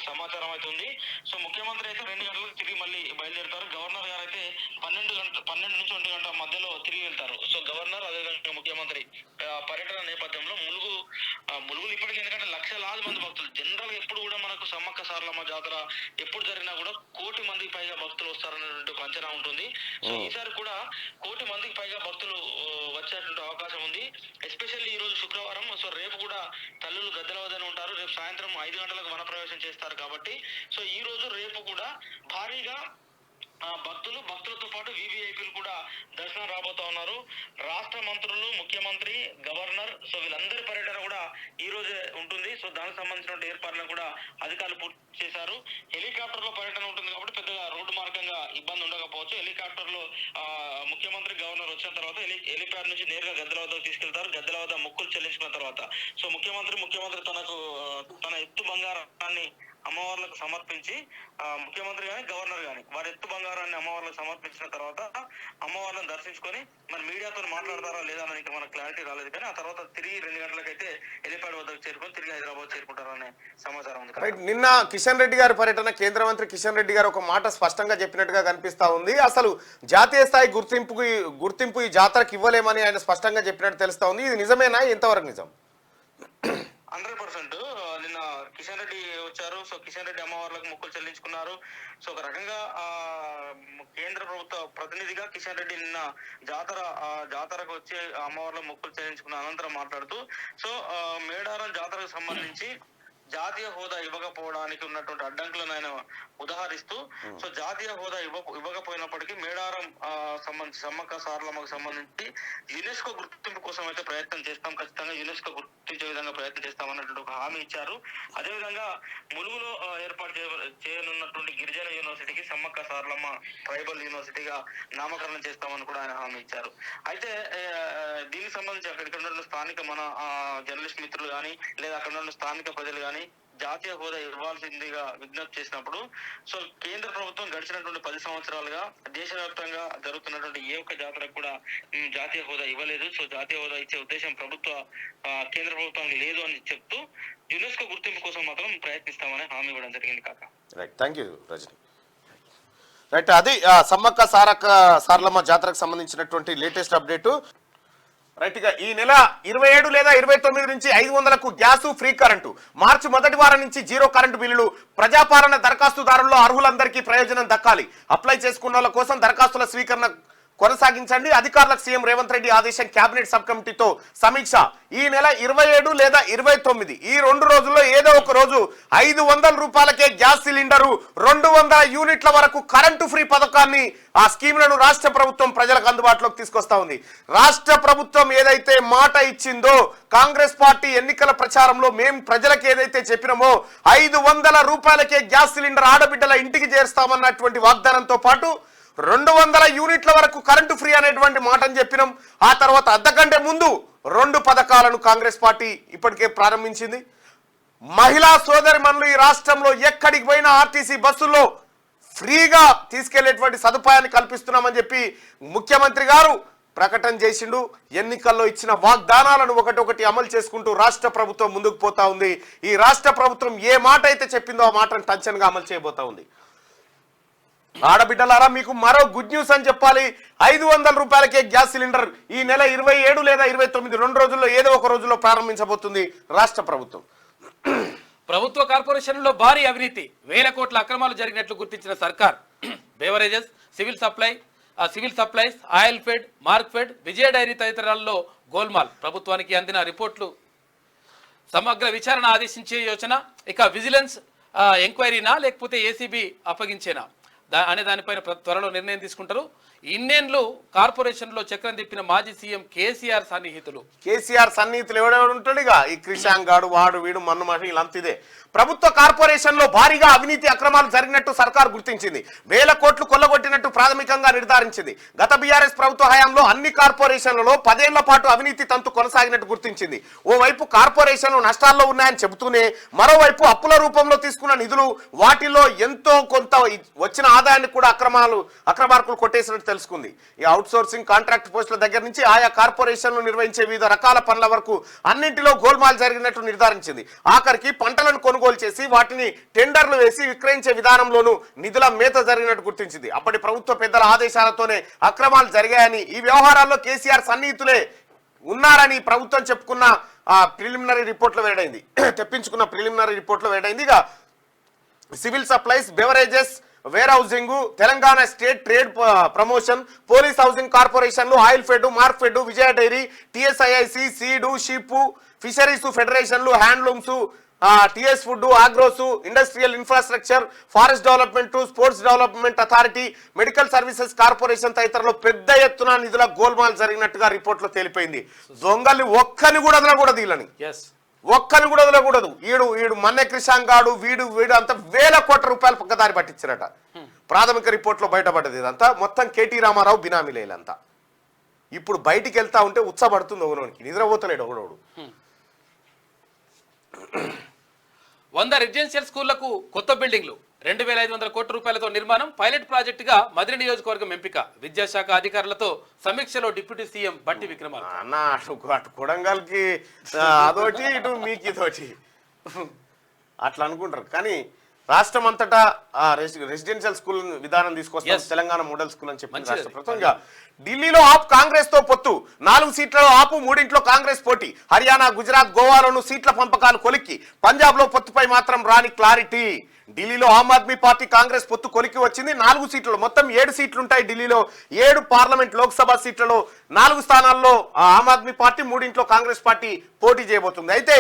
సమాచారం అయితే ఉంది. సో ముఖ్యమంత్రి అయితే 2 గంటలకు తిరిగి మళ్ళీ బయలుదేరుతారు. గవర్నర్ గారు అయితే 12 నుంచి 1 గంట మధ్యలో తిరిగి వెళ్తారు. సో గవర్నర్ అదేవిధంగా ముఖ్యమంత్రి పర్యటన నేపథ్యంలో ములుగులు ఇప్పటికీ, ఎందుకంటే లక్షలాది మంది భక్తులు జనరల్ గా ఎప్పుడు కూడా మనకు సమ్మక్క సారలమ్మ జాతర ఎప్పుడు జరిగినా కూడా 1 కోటి మందికి పైగా భక్తులు వస్తారనేటువంటి ఒక అంచనా ఉంటుంది. సో ఈసారి కూడా 1 కోటి మందికి పైగా భక్తులు వచ్చేటువంటి అవకాశం ఉంది. ఎస్పెషల్లీ ఈ రోజు శుక్రవారం. సో రేపు కూడా తల్లులు గద్దెల వద్దనే ఉంటారు. రేపు సాయంత్రం 5 గంటలకు వనప్రవేశం చేస్తారు కాబట్టి సో ఈ రోజు రేపు కూడా భారీగా భక్తులతో పాటు వివిఐపీలు కూడా దర్శనం రాబోతా ఉన్నారు. రాష్ట్ర మంత్రులు, ముఖ్యమంత్రి, గవర్నర్ సో వీళ్ళందరి పర్యటన కూడా ఈ రోజే ఉంటుంది. సో దానికి సంబంధించిన ఏర్పాట్లను కూడా అధికారులు పూర్తి చేశారు. హెలికాప్టర్ లో పర్యటన ఉంటుంది కాబట్టి పెద్దగా రోడ్డు మార్గంగా ఇబ్బంది ఉండకపోవచ్చు. హెలికాప్టర్ లో ముఖ్యమంత్రి, గవర్నర్ వచ్చిన తర్వాత హెలిప్యాడ్ నుంచి నేరుగా గద్దెల వద్దకు తీసుకెళ్తారు. గద్దెల వద్ద మొక్కులు చెల్లించుకున్న తర్వాత సో ముఖ్యమంత్రి తన ఎత్తు బంగారాన్ని అమ్మవార్లకు సమర్పించి, ముఖ్యమంత్రి గాని గవర్నర్ గాని వారి ఎత్తు బంగారాన్ని అమ్మవార్లకు సమర్పించిన తర్వాత అమ్మవార్లను దర్శించుకొని మరి మీడియాతో మాట్లాడతారా లేదా అని ఇంకా మనకు క్లారిటీ రాలేదు. కానీ ఆ తర్వాత తిరిగి 2 గంటలకైతే హెలిప్యాడ్ వద్దకు చేరుకొని తిరిగి హైదరాబాద్ చేరుకుంటారనే సమాచారం ఉంది. నిన్న కిషన్ రెడ్డి గారి పర్యటన, కేంద్ర మంత్రి కిషన్ రెడ్డి గారు ఒక మాట స్పష్టంగా చెప్పినట్టుగా కనిపిస్తా ఉంది. అసలు జాతీయ స్థాయి గుర్తింపు ఈ జాతరకు ఇవ్వలేమని ఆయన స్పష్టంగా చెప్పినట్టు తెలుస్తా ఉంది. ఇది నిజమేనా? ఎంతవరకు నిజం? 100% నిన్న కిషన్ రెడ్డి వచ్చారు. సో కిషన్ రెడ్డి అమ్మవార్లకు మొక్కులు చెల్లించుకున్నారు. సో ఒక రకంగా కేంద్ర ప్రభుత్వ ప్రతినిధిగా కిషన్ రెడ్డి నిన్న జాతరకు వచ్చి అమ్మవార్లకు మొక్కులు చెల్లించుకున్న అనంతరం మాట్లాడుతూ సో మేడారం జాతరకు సంబంధించి జాతీయ హోదా ఇవ్వకపోవడానికి ఉన్నటువంటి అడ్డంకులను ఆయన ఉదాహరిస్తూ సో జాతీయ హోదా ఇవ్వకపోయినప్పటికీ మేడారం సంబంధించి సమ్మక్క సారలమ్మకు సంబంధించి యునెస్కో గుర్తింపు కోసం అయితే ప్రయత్నం చేస్తాం, ఖచ్చితంగా యునెస్కో గుర్తించే విధంగా ప్రయత్నం చేస్తామన్నటువంటి ఒక హామీ ఇచ్చారు. అదేవిధంగా ములుగులో ఏర్పాటు చేయనున్నటువంటి గిరిజన యూనివర్సిటీకి సమ్మక్క సారలమ్మ ట్రైబల్ యూనివర్సిటీగా నామకరణం చేస్తామని కూడా ఆయన హామీ ఇచ్చారు. అయితే దీనికి సంబంధించి అక్కడ ఉన్న స్థానిక మన జర్నలిస్ట్ మిత్రులు కానీ లేదా అక్కడ ఉన్న స్థానిక ప్రజలు కానీ జాతీయ హోదా ఇవ్వాల్సిందిగా విజ్ఞప్తి చేసినప్పుడు సో కేంద్ర ప్రభుత్వం గడిచినటువంటి 10 సంవత్సరాలుగా దేశవ్యాప్తంగా జరుగుతున్నటువంటి ఏ ఒక్క జాతరకు కూడా జాతీయ హోదా ఇవ్వలేదు. సో జాతీయ హోదా ఇచ్చే ఉద్దేశం కేంద్ర ప్రభుత్వానికి లేదు అని చెప్తూ యునెస్కో గుర్తింపు కోసం మాత్రం ప్రయత్నిస్తామని హామీ ఇవ్వడం జరిగింది. కాక right, thank you Rajani. Right, అది సమ్మక్క సారలమ్మ జాతరకు సంబంధించినటువంటి లేటెస్ట్ అప్డేటు. రైట్, ఇక ఈ నెల 27 లేదా 29 నుంచి 500కు గ్యాసు, ఫ్రీ కరెంటు. మార్చి మొదటి వారం నుంచి 0 కరెంటు బిల్లులు. ప్రజాపాలన దరఖాస్తుదారుల్లో అర్హులందరికీ ప్రయోజనం దక్కాలి. అప్లై చేసుకున్న వాళ్ళ కోసం దరఖాస్తుల స్వీకరణ కొనసాగించండి. అధికారులకు సీఎం రేవంత్ రెడ్డి ఆదేశం. కేబినెట్ సబ్ కమిటీతో సమీక్ష. ఈ నెల 27 లేదా 29 ఈ 2 రోజుల్లో ఏదో ఒక రోజు 500 రూపాయలకే గ్యాస్ సిలిండరు, 200 యూనిట్ల వరకు కరెంటు ఫ్రీ పథకాన్ని, ఆ స్కీమ్లను రాష్ట్ర ప్రభుత్వం ప్రజలకు అందుబాటులోకి తీసుకొస్తా ఉంది. రాష్ట్ర ప్రభుత్వం ఏదైతే మాట ఇచ్చిందో, కాంగ్రెస్ పార్టీ ఎన్నికల ప్రచారంలో మేము ప్రజలకు ఏదైతే చెప్పినామో 500 రూపాయలకే గ్యాస్ సిలిండర్ ఆడబిడ్డల ఇంటికి చేరుస్తామన్నటువంటి వాగ్దానంతో పాటు 200 యూనిట్ల వరకు కరెంటు ఫ్రీ అనేటువంటి మాటను చెప్పినాం. ఆ తర్వాత అంతకంటే ముందు 2 పథకాలను కాంగ్రెస్ పార్టీ ఇప్పటికే ప్రారంభించింది. మహిళా సోదరిమణులు ఈ రాష్ట్రంలో ఎక్కడికి పోయినా ఆర్టీసీ బస్సుల్లో ఫ్రీగా తీసుకెళ్లేటువంటి సదుపాయాన్ని కల్పిస్తున్నామని చెప్పి ముఖ్యమంత్రి గారు ప్రకటన చేసిండు. ఎన్నికల్లో ఇచ్చిన వాగ్దానాలను ఒకటొకటి అమలు చేసుకుంటూ రాష్ట్ర ప్రభుత్వం ముందుకు పోతా ఉంది. ఈ రాష్ట్ర ప్రభుత్వం ఏ మాట అయితే చెప్పిందో ఆ మాటను టంచన్గా అమలు చేయబోతా ఉంది. ఆడబిడ్డలారా, మీకు మరో గుడ్ న్యూస్ అని చెప్పాలి. 500 రూపాయలకే గ్యాస్ సిలిండర్ ఈ నెల 27 లేదా 29 2 రోజుల్లో ఏదో ఒక రోజుల్లో ప్రారంభించబోతుంది రాష్ట్ర ప్రభుత్వం. ప్రభుత్వ కార్పొరేషన్లో భారీ అవినీతి, 1000 కోట్ల అక్రమాలు జరిగినట్లు గుర్తించిన సర్కార్. Beverages, civil supplies, oil fed, mark fed, Vijaya dairy తదితరాల్లో గోల్మాల్. ప్రభుత్వానికి అందిన రిపోర్ట్లు సమగ్ర విచారణ ఆదేశించే యోచన. ఇక విజిలెన్స్ ఎంక్వైరీనా లేకపోతే ఏసీబీ అప్పగించేనా? అనే దానిపైన త్వరలో నిర్ణయం తీసుకుంటారు. ఇన్నేళ్లు కార్పొరేషన్లో చక్రం తిప్పిన మాజీ సీఎం కేసీఆర్ సన్నిహితులు ఎవడెవడు ఉంటాడుగా, ఈ క్రిషాంగ్ గాడు వాడు వీడు మన్ను మాట వీళ్ళంత ఇదే. ప్రభుత్వ కార్పొరేషన్ లో భారీగా అవినీతి అక్రమాలు జరిగినట్టు సర్కార్ గుర్తించింది. 1000 కోట్లు కొల్లగొట్టినట్టు ప్రాథమికంగా నిర్ధారించింది. గత బీఆర్ఎస్ ప్రభుత్వ హయాంలో అన్ని కార్పొరేషన్లలో 10 ఏళ్ల పాటు అవినీతి తంతు కొనసాగినట్టు గుర్తించింది. ఓవైపు కార్పొరేషన్లు నష్టాల్లో ఉన్నాయని చెబుతూనే మరోవైపు అప్పుల రూపంలో తీసుకున్న నిధులు వాటిలో ఎంతో కొంత వచ్చిన ఆదాయాన్ని కూడా అక్రమార్కులు కొట్టేసినట్టు తెలుసుకుంది. ఈ అవుట్ సోర్సింగ్ కాంట్రాక్ట్ పోస్టుల దగ్గర నుంచి ఆయా కార్పొరేషన్లు నిర్వహించే వివిధ రకాల పనుల వరకు అన్నింటిలో గోల్మాల్ జరిగినట్టు నిర్ధారించింది. ఆఖరికి పంటలను కొనుగోలు చేసి వాటిని టెండర్లు వేసి విక్రయించే విధానంలోనూ నిధుల మేత జరిగినట్టు గుర్తించింది. అప్పటి ప్రభుత్వ పెద్దల ఆదేశాలతోనే అక్రమాలు జరిగాయని, ఈ వ్యవహారాల్లో కేసీఆర్ సన్నిహితులే ఉన్నారని ప్రభుత్వం చెప్పుకున్న ప్రిలిమినరీ రిపోర్ట్లో వెల్లడైంది. తెప్పించుకున్న ప్రిలిమినరీ రిపోర్ట్లో వెల్లడైంది. ఇక civil supplies, beverages, ware housing, Telangana state trade promotion, police housing కార్పొరేషన్లు, oil fed, mark fed, Vijaya dairy, TSIIC, seed, sheep, fisheries ఫెడరేషన్లు, handlooms, TS food, agros, industrial infrastructure, forest development, sports development authority, medical services corporation తదితరులు పెద్ద ఎత్తున నిధుల గోల్మాల్ జరిగినట్టుగా రిపోర్ట్లో తేలిపోయింది. దొంగలు ఒక్కని కూడా వదలకూడదు, ఒక్కని కూడా వదలకూడదు. ఈడు మన్నె క్రిషాంగ్ గాడు వీడు అంతా 1000 కోట్ల రూపాయలు పక్కదారి పట్టించారట. ప్రాథమిక రిపోర్ట్లో బయటపడ్డది. ఇదంతా మొత్తం కేటీ రామారావు బినామీలేలంతా. ఇప్పుడు బయటికి వెళ్తా ఉంటే ఉత్సపడుతుంది ఒకనోనికి, నిద్రపోతలేడు ఒకడోడు. 100 రెసిడెన్షియల్ స్కూళ్లకు కొత్త బిల్డింగ్లు, 2500 కోట్ల రూపాయలతో నిర్మాణం, పైలట్ ప్రాజెక్టుగా మదిరి నియోజకవర్గం ఎంపిక. విద్యాశాఖ అధికారులతో సమీక్షలో డిప్యూటీ సీఎం బట్టి విక్రమార్క. అన్న అటు కొడంగల్కి అదోటి, ఇటు మీకు ఇదోటి అట్లా అనుకుంటారు. కానీ రాష్ట్రం అంతటా రెసిడెన్షియల్ స్కూల్ విధానం తీసుకొస్తాం, తెలంగాణ మోడల్ స్కూల్ అని చెప్పి రాష్ట్ర ప్రభుత్వం. ఢిల్లీలో ఆప్ కాంగ్రెస్ తో పొత్తు, 4 సీట్లలో ఆపు, 3 కాంగ్రెస్ పోటీ. హర్యానా, గుజరాత్, గోవాలోను సీట్ల పంపకాలు కొలిక్కి, పంజాబ్ లో పొత్తుపై మాత్రం రాని క్లారిటీ. ఢిల్లీలో ఆమ్ ఆద్మీ పార్టీ కాంగ్రెస్ పొత్తు కొలికి వచ్చింది. 4 సీట్లలో మొత్తం 7 సీట్లుంటాయి. ఢిల్లీలో 7 పార్లమెంట్ లోక్సభ సీట్లలో 4 స్థానాల్లో ఆమ్ ఆద్మీ పార్టీ, 3 కాంగ్రెస్ పార్టీ పోటీ చేయబోతుంది. అయితే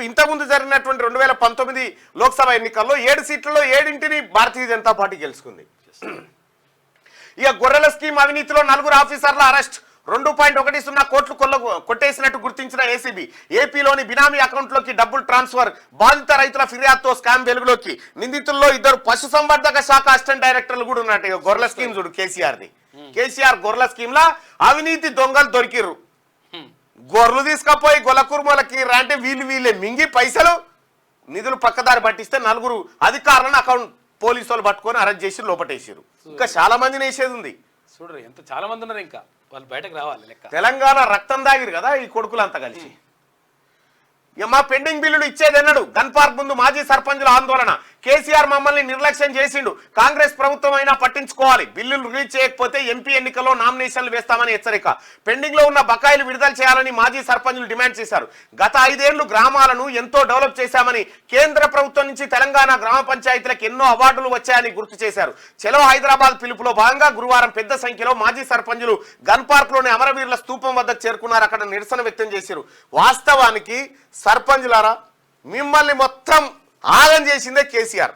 ఇంతకుముందు జరిగినటువంటి 2019 లోక్సభ ఎన్నికల్లో 7 సీట్లలో 7 భారతీయ జనతా పార్టీ గెలుచుకుంది. ఇక గొర్రెల స్కీమ్ అవినీతిలో 4 ఆఫీసర్ల అరెస్ట్, 2.10 కోట్లు కొట్టేసినట్టు గుర్తించిన ఏసీబీ. ఏపీలోని బినామీ అకౌంట్లోకి డబ్బులు ట్రాన్స్ఫర్, బాధిత రైతుల ఫిర్యాదుతో స్కామ్ వెలుగులోకి. నిందితుల్లో 2 పశుసంవర్ధక శాఖ అసిస్టెంట్ డైరెక్టర్లు కూడా ఉన్నట్టు. గొర్రెల స్కీమ్ చూడు కేసీఆర్ గొర్రెల స్కీమ్ లా అవినీతి దొంగలు దొరికిర్రు. గొర్రెలు తీసుకపోయి గొల్లకుర్మలకి అంటే వీళ్ళే మింగి పైసలు నిధులు పక్కదారి పట్టిస్తే 4 అధికారులను అకౌంట్ పోలీసు వాళ్ళు పట్టుకొని అరెస్ట్ చేసి లోపటేసారు. ఇంకా చాలా మందిని వేసేది ఉంది. చూడరు ఎంత చాలా మంది ఉన్నారు, ఇంకా వాళ్ళు బయటకు రావాలి. లెక్క తెలంగాణ రక్తం దాగిరు కదా ఈ కొడుకులంతా కలిసి. మా పెండింగ్ బిల్లులు ఇచ్చేదన్నాడు. గన్ పార్క్ ముందు మాజీ సర్పంచుల ఆందోళన. కేసీఆర్ మమ్మల్ని నిర్లక్ష్యం చేసిండు, కాంగ్రెస్ ప్రభుత్వం అయినా పట్టించుకోవాలి. బిల్లులు రిలీజ్ చేయకపోతే ఎంపీ ఎన్నికల్లో నామినేషన్లు వేస్తామని హెచ్చరిక. పెండింగ్ లో ఉన్న బకాయిలు విడుదల చేయాలని మాజీ సర్పంచులు డిమాండ్ చేశారు. గత 5 ఏళ్లు గ్రామాలను ఎంతో డెవలప్ చేశామని, కేంద్ర ప్రభుత్వం నుంచి తెలంగాణ గ్రామ పంచాయతీలకు ఎన్నో అవార్డులు వచ్చాయని గుర్తు చేశారు. చలో హైదరాబాద్ పిలుపులో భాగంగా గురువారం పెద్ద సంఖ్యలో మాజీ సర్పంచులు గన్ పార్క్ లోని అమరవీరుల స్తూపం వద్దకు చేరుకున్నారు. అక్కడ నిరసన వ్యక్తం చేశారు. వాస్తవానికి సర్పంచులారా, మిమ్మల్ని మొత్తం ఆగం చేసిందే కేసీఆర్.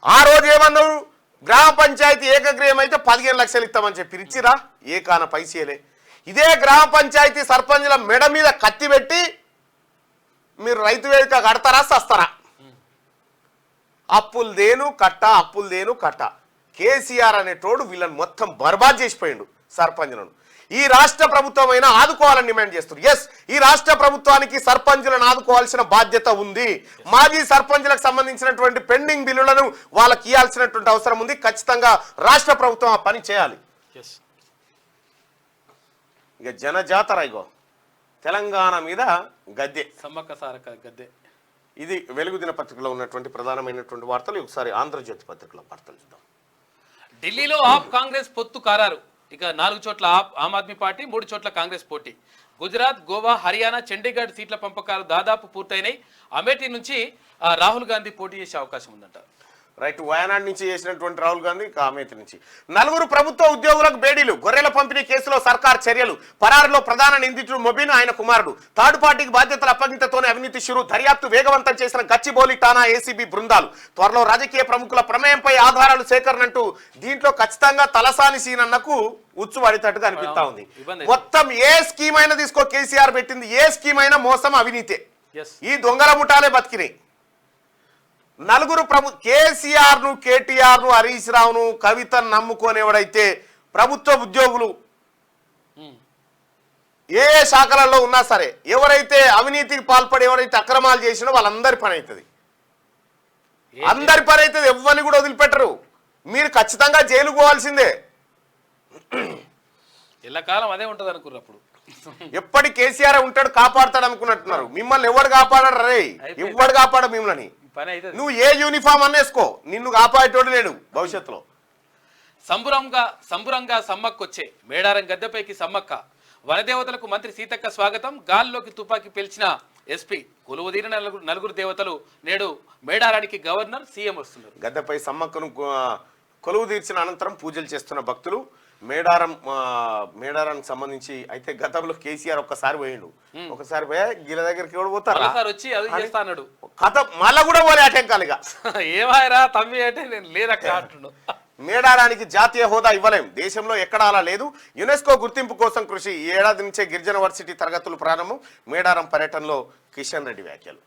ఆ రోజు ఏమన్నారు, గ్రామ పంచాయతీ ఏకగ్రీవం అయితే 15 లక్షలు ఇస్తామని చెప్పి ఇచ్చిరా, ఏకాన పైసలే. ఇదే గ్రామ పంచాయతీ సర్పంచుల మెడ మీద కత్తి పెట్టి మీరు రైతు వేదిక కడతారా సస్తారా? అప్పులు దేను కట్ట. కేసీఆర్ అనేటోడు వీళ్ళని మొత్తం బర్బాద్ చేసిపోయిండు సర్పంచులను. ఈ రాష్ట్ర ప్రభుత్వం అయినా ఆదుకోవాలని డిమాండ్ చేస్తారు. ఎస్, ఈ రాష్ట్ర ప్రభుత్వానికి సర్పంచులను ఆదుకోవాల్సిన బాధ్యత ఉంది. మాజీ సర్పంచులకు సంబంధించినటువంటి పెండింగ్ బిల్లులను వాళ్ళకి ఇవ్వాల్సినటువంటి అవసరం ఉంది. ఖచ్చితంగా రాష్ట్ర ప్రభుత్వం ఆ పని చేయాలి. ఇక జనజాతర, ఇగో తెలంగాణ మీద గద్దె, సమ్మక్క సారక్క గద్దె. ఇది వెలుగు దినపత్రికలో ఉన్నటువంటి ప్రధానమైనటువంటి వార్తలు. ఒకసారి ఆంధ్రజ్యోతి పత్రికలో వార్తలు చూద్దాం. ఢిల్లీలో ఆప్ కాంగ్రెస్ పొత్తు కారారు. ఇక 4 చోట్ల ఆమ్ ఆద్మీ పార్టీ, 3 చోట్ల కాంగ్రెస్ పోటీ. గుజరాత్, గోవా, హర్యానా, చండీగఢ్ సీట్ల పంపకాలు దాదాపు పూర్తయినాయి. అమేఠీ నుంచి రాహుల్ గాంధీ పోటీ చేసే అవకాశం ఉందంట. రైట్ వయనాడ్ నుంచి చేసినటువంటి రాహుల్ గాంధీ కామేతి నుంచి. నలుగురు ప్రభుత్వ ఉద్యోగులకు బేడీలు, గొర్రెల పంపిణీ కేసులో సర్కార్ చర్యలు, పరారులో ప్రధాన నిందితుడు మొబిన్ ఆయన కుమారుడు, థర్డ్ పార్టీకి బాధ్యతల అప్పగింతతోనే అవినీతి షురు, దర్యాప్తు వేగవంతం చేసిన గచ్చిబౌలి ఠాణా ఏసీబీ బృందాలు, త్వరలో రాజకీయ ప్రముఖుల ప్రమేయంపై ఆధారాలు సేకరణంటూ దీంట్లో ఖచ్చితంగా తలసాని సీనన్నకు ఉచ్చు పడేటట్టుగా అనిపిస్తా ఉంది. మొత్తం ఏ స్కీమ్ అయినా తీసుకో, కేసీఆర్ పెట్టింది ఏ స్కీమ్ అయినా మోసం అవినీతే. ఈ దొంగల ముఠాలే బతికినాయి. నలుగురు కేసీఆర్ ను, కేటీఆర్ ను, హరీష్ రావును, కవితను నమ్ముకోనేవాడైతే ప్రభుత్వ ఉద్యోగులు ఏ శాఖలలో ఉన్నా సరే ఎవరైతే అవినీతికి పాల్పడి ఎవరైతే అక్రమాలు చేసినో వాళ్ళందరి పని అవుతుంది. అందరి పని అవుతుంది. ఎవరిని కూడా వదిలిపెట్టరు. మీరు ఖచ్చితంగా జైలు పోవాల్సిందే. ఎల్లకాలం అదే ఉంటది అనుకున్నప్పుడు ఎప్పటి కేసీఆర్ ఉంటాడు, కాపాడుతాడు అనుకున్నట్టున్నారు. మిమ్మల్ని ఎవడు కాపాడరు రే, ఎవడు కాపాడ మిమ్మల్ని. నువ్వు ఏ యూనిఫామ్ అన్నేసుకో, నిన్ను కాపాడేటోడు లేడు భవిష్యత్తులో. సంబురంగా సమ్మక్కొచ్చే మేడారం గద్దెపైకి సమ్మక్క, వనదేవతలకు మంత్రి సీతక్క స్వాగతం, గాల్లోకి తుపాకీ పేల్చిన ఎస్పీ, కొలువుదీరిన నలుగురు దేవతలు నేడు మేడారానికి గవర్నర్ సీఎం వస్తున్నారు. గద్దెపై సమ్మక్కను కొలువు తీర్చిన అనంతరం పూజలు చేస్తున్న భక్తులు. మేడారానికి సంబంధించి అయితే గతంలో కేసీఆర్ ఒక్కసారి పోయిండు, ఒకసారి పోయా గీల దగ్గరికి కూడా పోతారు వచ్చి అది చేస్తాడు కథ మళ్ళా కూడా పోలే అటెంకాలిగా. ఏమాయరా తమ్మి అంటే నేను లేదక్క అంటున్నాడు. మేడారానికి జాతీయ హోదా ఇవ్వలేం, దేశంలో ఎక్కడా అలా లేదు. యునెస్కో గుర్తింపు కోసం కృషి. ఈ ఏడాది నుంచే గిరిజన వర్సిటీ తరగతులు ప్రారంభం. మేడారం పర్యటనలో కిషన్ రెడ్డి వ్యాఖ్యలు.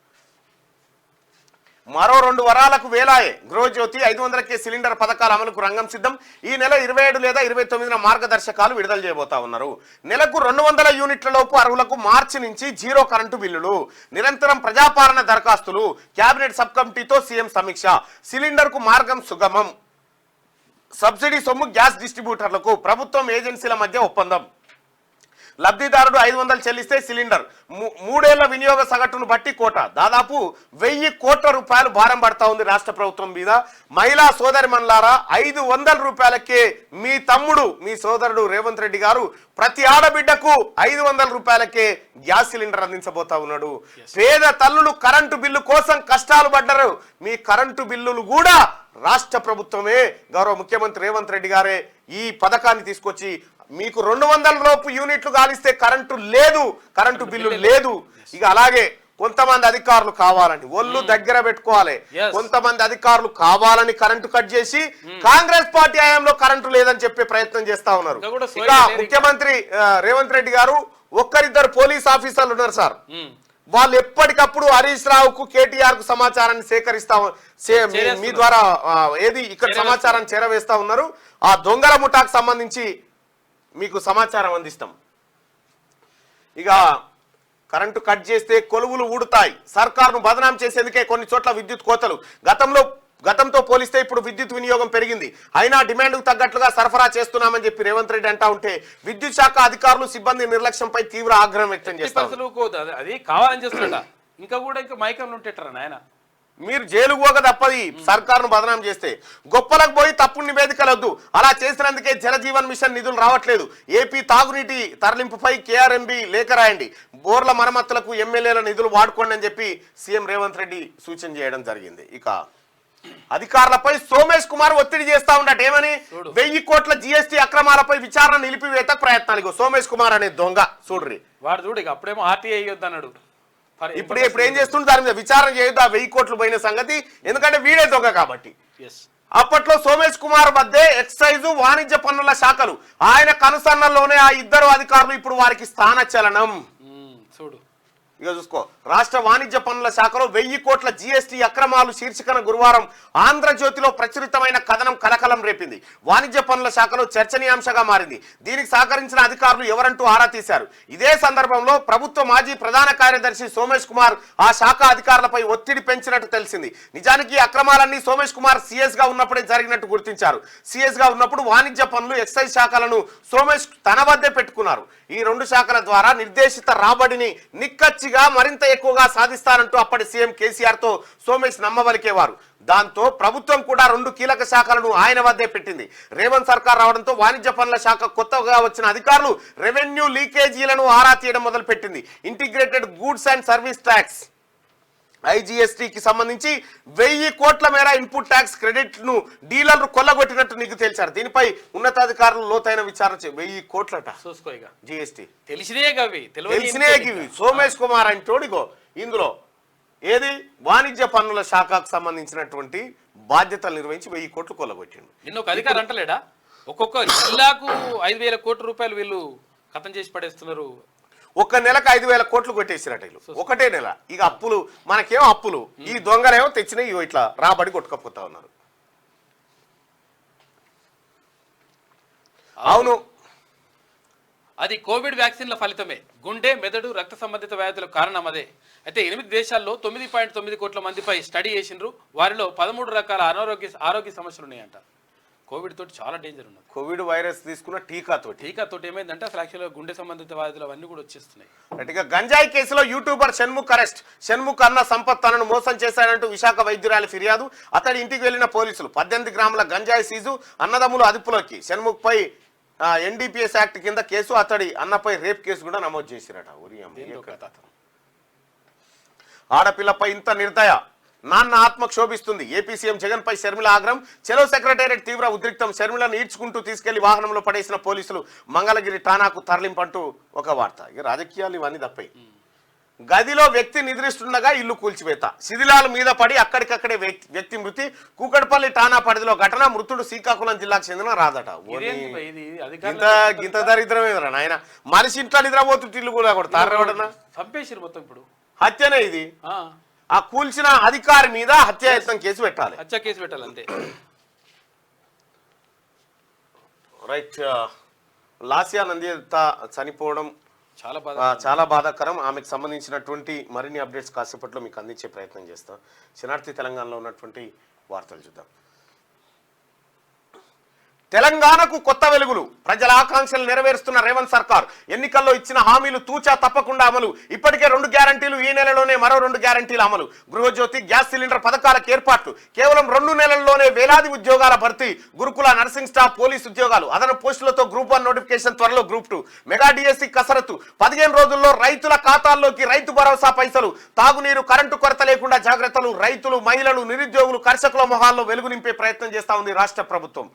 మరో 2 వారాలకు వేలాయే గృహజ్యోతి 500కే సిలిండర్ పథకాల అమలుకు రంగం సిద్ధం. ఈ నెల 27 లేదా 29న మార్గదర్శకాలు విడుదల చేయబోతా ఉన్నారు. నెలకు 200 యూనిట్ల లోపు అర్హులకు మార్చి నుంచి 0 కరెంటు బిల్లులు. నిరంతరం ప్రజాపాలన దరఖాస్తులు. కేబినెట్ సబ్ కమిటీతో సీఎం సమీక్ష. సిలిండర్ కు మార్గం సుగమం. సబ్సిడీ సొమ్ము గ్యాస్ డిస్ట్రిబ్యూటర్లకు. ప్రభుత్వం ఏజెన్సీల మధ్య ఒప్పందం. లబ్ధిదారుడు 500 చెల్లిస్తే సిలిండర్. 3 ఏళ్ల వినియోగ సగటును బట్టి కోట. దాదాపు 1000 కోట్ల రూపాయలు భారం పడతా ఉంది రాష్ట్ర ప్రభుత్వం మీద. మహిళా సోదరి మన్లారా, 500 రూపాయలకే మీ తమ్ముడు, మీ సోదరుడు రేవంత్ రెడ్డి గారు ప్రతి ఆడబిడ్డకు 500 రూపాయలకే గ్యాస్ సిలిండర్ అందించబోతా ఉన్నాడు. పేద తల్లులు కరెంటు బిల్లు కోసం కష్టాలు పడ్డారు. మీ కరెంటు బిల్లులు కూడా రాష్ట్ర ప్రభుత్వమే, గౌరవ ముఖ్యమంత్రి రేవంత్ రెడ్డి గారే ఈ పథకాన్ని తీసుకొచ్చి మీకు 200 లోపు యూనిట్లు గాలిస్తే కరెంటు లేదు, కరెంటు బిల్లు లేదు. ఇక అలాగే కొంతమంది అధికారులు కావాలని ఒళ్ళు దగ్గర పెట్టుకోవాలి. కొంతమంది అధికారులు కావాలని కరెంటు కట్ చేసి కాంగ్రెస్ పార్టీ హయాంలో కరెంటు లేదని చెప్పే ప్రయత్నం చేస్తా ఉన్నారు. ఇక ముఖ్యమంత్రి రేవంత్ రెడ్డి గారు ఒక్కరిద్దరు పోలీస్ ఆఫీసర్లు ఉన్నారు సార్, వాళ్ళు ఎప్పటికప్పుడు హరీష్ రావుకు, కేటీఆర్ కు సమాచారాన్ని మీ ద్వారా ఏది ఇక్కడ సమాచారాన్ని చేరవేస్తా ఉన్నారు. ఆ దొంగల ముఠాకు సంబంధించి మీకు సమాచారం అందిస్తాం. ఇక కరెంటు కట్ చేస్తే కొలువులు ఊడుతాయి. సర్కారును బదనాం చేసేందుకే కొన్ని చోట్ల విద్యుత్ కోతలు. గతంతో పోలిస్తే ఇప్పుడు విద్యుత్ వినియోగం పెరిగింది, అయినా డిమాండ్కు తగ్గట్లుగా సరఫరా చేస్తున్నామని చెప్పి రేవంత్ రెడ్డి అంటా ఉంటే విద్యుత్ శాఖ అధికారులు, సిబ్బంది నిర్లక్ష్యంపై తీవ్ర ఆగ్రహం వ్యక్తం చేస్తారు. అది కావాలని చేస్తున్నట ఇంకా మైకంలో ఉంటేటారా నాయన. మీరు జైలు పోక తప్పది సర్కారును బదనాం చేస్తే. గొప్పలకు పోయి తప్పుడు నివేదికలు వద్దు. అలా చేసినందుకే జలజీవన్ మిషన్ నిధులు రావట్లేదు. ఏపీ తాగునీటి తరలింపుపై కేఆర్ఎంబీ లేఖ రాయండి. బోర్ల మరమ్మతులకు ఎమ్మెల్యేల నిధులు వాడుకోండి అని చెప్పి సీఎం రేవంత్ రెడ్డి సూచన చేయడం జరిగింది. ఇక అధికారులపై సోమేష్ కుమార్ ఒత్తిడి చేస్తా ఉండట. ఏమని? 1000 కోట్ల జీఎస్టీ అక్రమాలపై విచారణ నిలిపివేత ప్రయత్నాలు. సోమేష్ కుమార్ అనే దొంగ చూడ్రి వాడు చూడు. ఇక అప్పుడేమో ఆర్టీఐ అయ్యొద్దు అన్నాడు. ఇప్పుడు ఏం చేస్తుంది? దాని మీద విచారణ చేయొద్దు. 1000 కోట్లు పోయిన సంగతి, ఎందుకంటే వీడే దొంగ కాబట్టి. అప్పట్లో సోమేష్ కుమార్ మధ్య ఎక్సైజు, వాణిజ్య పన్నుల శాఖలు. ఆయన కనుసన్నల్లోనే ఆ ఇద్దరు అధికారులు ఇప్పుడు వారికి స్థానచలనం. చూడు ఇక చూసుకో. రాష్ట్ర వాణిజ్య పన్నుల శాఖలో 1000 కోట్ల జీఎస్టీ అక్రమాలు శీర్షికన గురువారం ఆంధ్రజ్యోతిలో ప్రచురితమైన కథనం కలకలం రేపింది. వాణిజ్య పన్నుల శాఖలో చర్చనీయాంశంగా మారింది. దీనికి సహకరించిన అధికారులు ఎవరంటూ ఆరా తీశారు. ఇదే సందర్భంలో ప్రభుత్వ మాజీ ప్రధాన కార్యదర్శి సోమేష్ కుమార్ ఆ శాఖ అధికారులపై ఒత్తిడి పెంచినట్టు తెలిసింది. నిజానికి ఈ అక్రమాలన్నీ సోమేష్ కుమార్ సీఎస్ గా ఉన్నప్పుడే జరిగినట్టు గుర్తించారు. సీఎస్ గా ఉన్నప్పుడు వాణిజ్య పన్నులు, ఎక్సైజ్ శాఖలను సోమేష్ తన వద్దే పెట్టుకున్నారు. ఈ 2 శాఖల ద్వారా నిర్దేశిత రాబడిని నిక్కచ్చిగా మరింత ఎక్కువగా సాధిస్తారంటూ అప్పటి సీఎం కేసీఆర్ తో సోమేష్ నమ్మవలికేవారు. దాంతో ప్రభుత్వం కూడా 2 కీలక శాఖలను ఆయన వద్దే పెట్టింది. రేవంత్ సర్కార్ రావడంతో వాణిజ్య పన్నుల శాఖ కొత్తగా వచ్చిన అధికారులు రెవెన్యూ లీకేజీలను ఆరా తీయడం మొదలుపెట్టింది. Integrated goods and service tax ఐజీఎస్టీకి సంబంధించి 1000 కోట్ల మేర ఇన్పుట్ ట్యాక్స్ క్రెడిట్ ను డీలర్లు కొల్లగొట్టినట్టు నీకు తెలిసారు. దీనిపై ఉన్నతాధికారులు లోతైన విచారణ 1000 కోట్లట చూసుకోయిగా జిఎస్టీ తెలిసినే సోమేష్ కుమార్ అని తోడిగో ఇందులో ఏది వాణిజ్య పన్నుల శాఖకు సంబంధించినటువంటి బాధ్యతలు నిర్వహించి 1000 కోట్లు కొల్లగొట్టిండు. నిన్న ఒక అధికారి అంటలేడా ఒక్కొక్క జిల్లాకు 5,000 కోట్ల రూపాయలు వీళ్ళు ఖతం చేసి పడేస్తున్నారు. ఒక నెలకు 5,000 కోట్లు కొట్టేసినట్టు వీళ్ళు ఒకటే నెల. ఇక అప్పులు మనకేమో అప్పులు, ఈ దొంగలేమో తెచ్చినా ఇట్లా రాబడి కొట్టుకపోతా ఉన్నారు. అవును, అది కోవిడ్ వ్యాక్సిన్ల ఫలితమే. గుండె, మెదడు, రక్త సంబంధిత వ్యాధులకు కారణం అదే. అయితే 8 దేశాల్లో 9.9 కోట్ల మందిపై స్టడీ చేసిండ్రు. వారిలో 13 రకాల ఆరోగ్య సమస్యలు ఉన్నాయంట. కోవిడ్ తోటి చాలా డేంజర్ ఉన్నది. కోవిడ్ వైరస్ తీసుకున్న టీకాతోటి ఏమైందంటే అసలు యాక్చువల్గా గుండె సంబంధిత వ్యాధులు అవన్నీ కూడా వచ్చేస్తున్నాయి. ఇక గంజాయి కేసులో యూట్యూబర్ షణ్ముఖ్ అరెస్ట్. షణ్ముఖ్ అన్న సంపత్ తనను మోసం చేశాడంటూ విశాఖ వైద్యురాలి ఫిర్యాదు. అతడి ఇంటికి వెళ్లిన పోలీసులు 18 గ్రాముల గంజాయి సీజు. అన్నదమ్ములు అదుపులోకి. షణ్ముఖ్ పై ఎన్డీపీఎస్ యాక్ట్ కింద కేసు, అతడి అన్నపై రేప్ కేసు కూడా నమోదు చేసిరట. ఆడపిల్లపై ఇంత నిర్దయ, నాన్న ఆత్మ క్షోభిస్తుంది. ఏపీ సీఎం జగన్ పై షర్మిల ఆగ్రహం. చెలో సెక్రటేరియట్ తీవ్ర ఉద్రిక్తం. షర్మిలను ఈడ్చుకుంటూ తీసుకెళ్లి వాహనంలో పడేసిన పోలీసులు మంగళగిరి ఠానాకు తరలింపంటూ ఒక వార్త. ఇక రాజకీయాలు ఇవన్నీ తప్పాయి. గదిలో వ్యక్తి నిద్రిస్తుండగా ఇల్లు కూల్చివేత. శిథిలాల మీద పడి అక్కడికక్కడే వ్యక్తి మృతి. కూకట్పల్లి ఠానా పరిధిలో ఘటన. మృతుడు శ్రీకాకుళం జిల్లాకు చెందిన రాదట. గింత దరిద్రమేదరా నాయన. మనిషి ఇంట్లో నిద్రపోతుంటే ఇల్లు కూడా కొడతారు. చంపేసిరు మొత్తం. ఇప్పుడు హత్యనే ఇది. ఆ కూల్చిన అధికారి మీద హత్యాయత్నం కేసు పెట్టాలి. హత్య కేసు పెట్టాలి అంతే. రైట్. లాస్యా నందిత చనిపోవడం చాలా బాధాకరం. ఆమెకు సంబంధించినటువంటి మరిన్ని అప్డేట్స్ కాసేపట్లో మీకు అందించే ప్రయత్నం చేస్తాం. శనార్థి తెలంగాణలో ఉన్నటువంటి వార్తలు చూద్దాం. తెలంగాణకు కొత్త వెలుగులు. ప్రజల ఆకాంక్షలు నెరవేరుస్తున్న రేవంత్ సర్కార్. ఎన్నికల్లో ఇచ్చిన హామీలు తూచా తప్పకుండా అమలు. ఇప్పటికే 2 గ్యారంటీలు, ఈ నెలలోనే మరో 2 గ్యారంటీలు అమలు. గృహజ్యోతి, గ్యాస్ సిలిండర్ పథకాలకు ఏర్పాట్లు. కేవలం 2 నెలల్లోనే వేలాది ఉద్యోగాల భర్తీ. గురుకుల, నర్సింగ్ స్టాఫ్, పోలీసు ఉద్యోగాలు. అదన పోస్టులతో గ్రూప్ 1 నోటిఫికేషన్, త్వరలో గ్రూప్ 2. మెగా డిఎస్సి కసరత్తు. 15 రోజుల్లో రైతుల ఖాతాల్లోకి రైతు భరోసా పైసలు. తాగునీరు, కరెంటు కొరత లేకుండా జాగ్రత్తలు. రైతులు, మహిళలు, నిరుద్యోగులు, కర్షకుల మొహాల్లో వెలుగు నింపే ప్రయత్నం చేస్తా ఉంది రాష్ట్ర ప్రభుత్వం.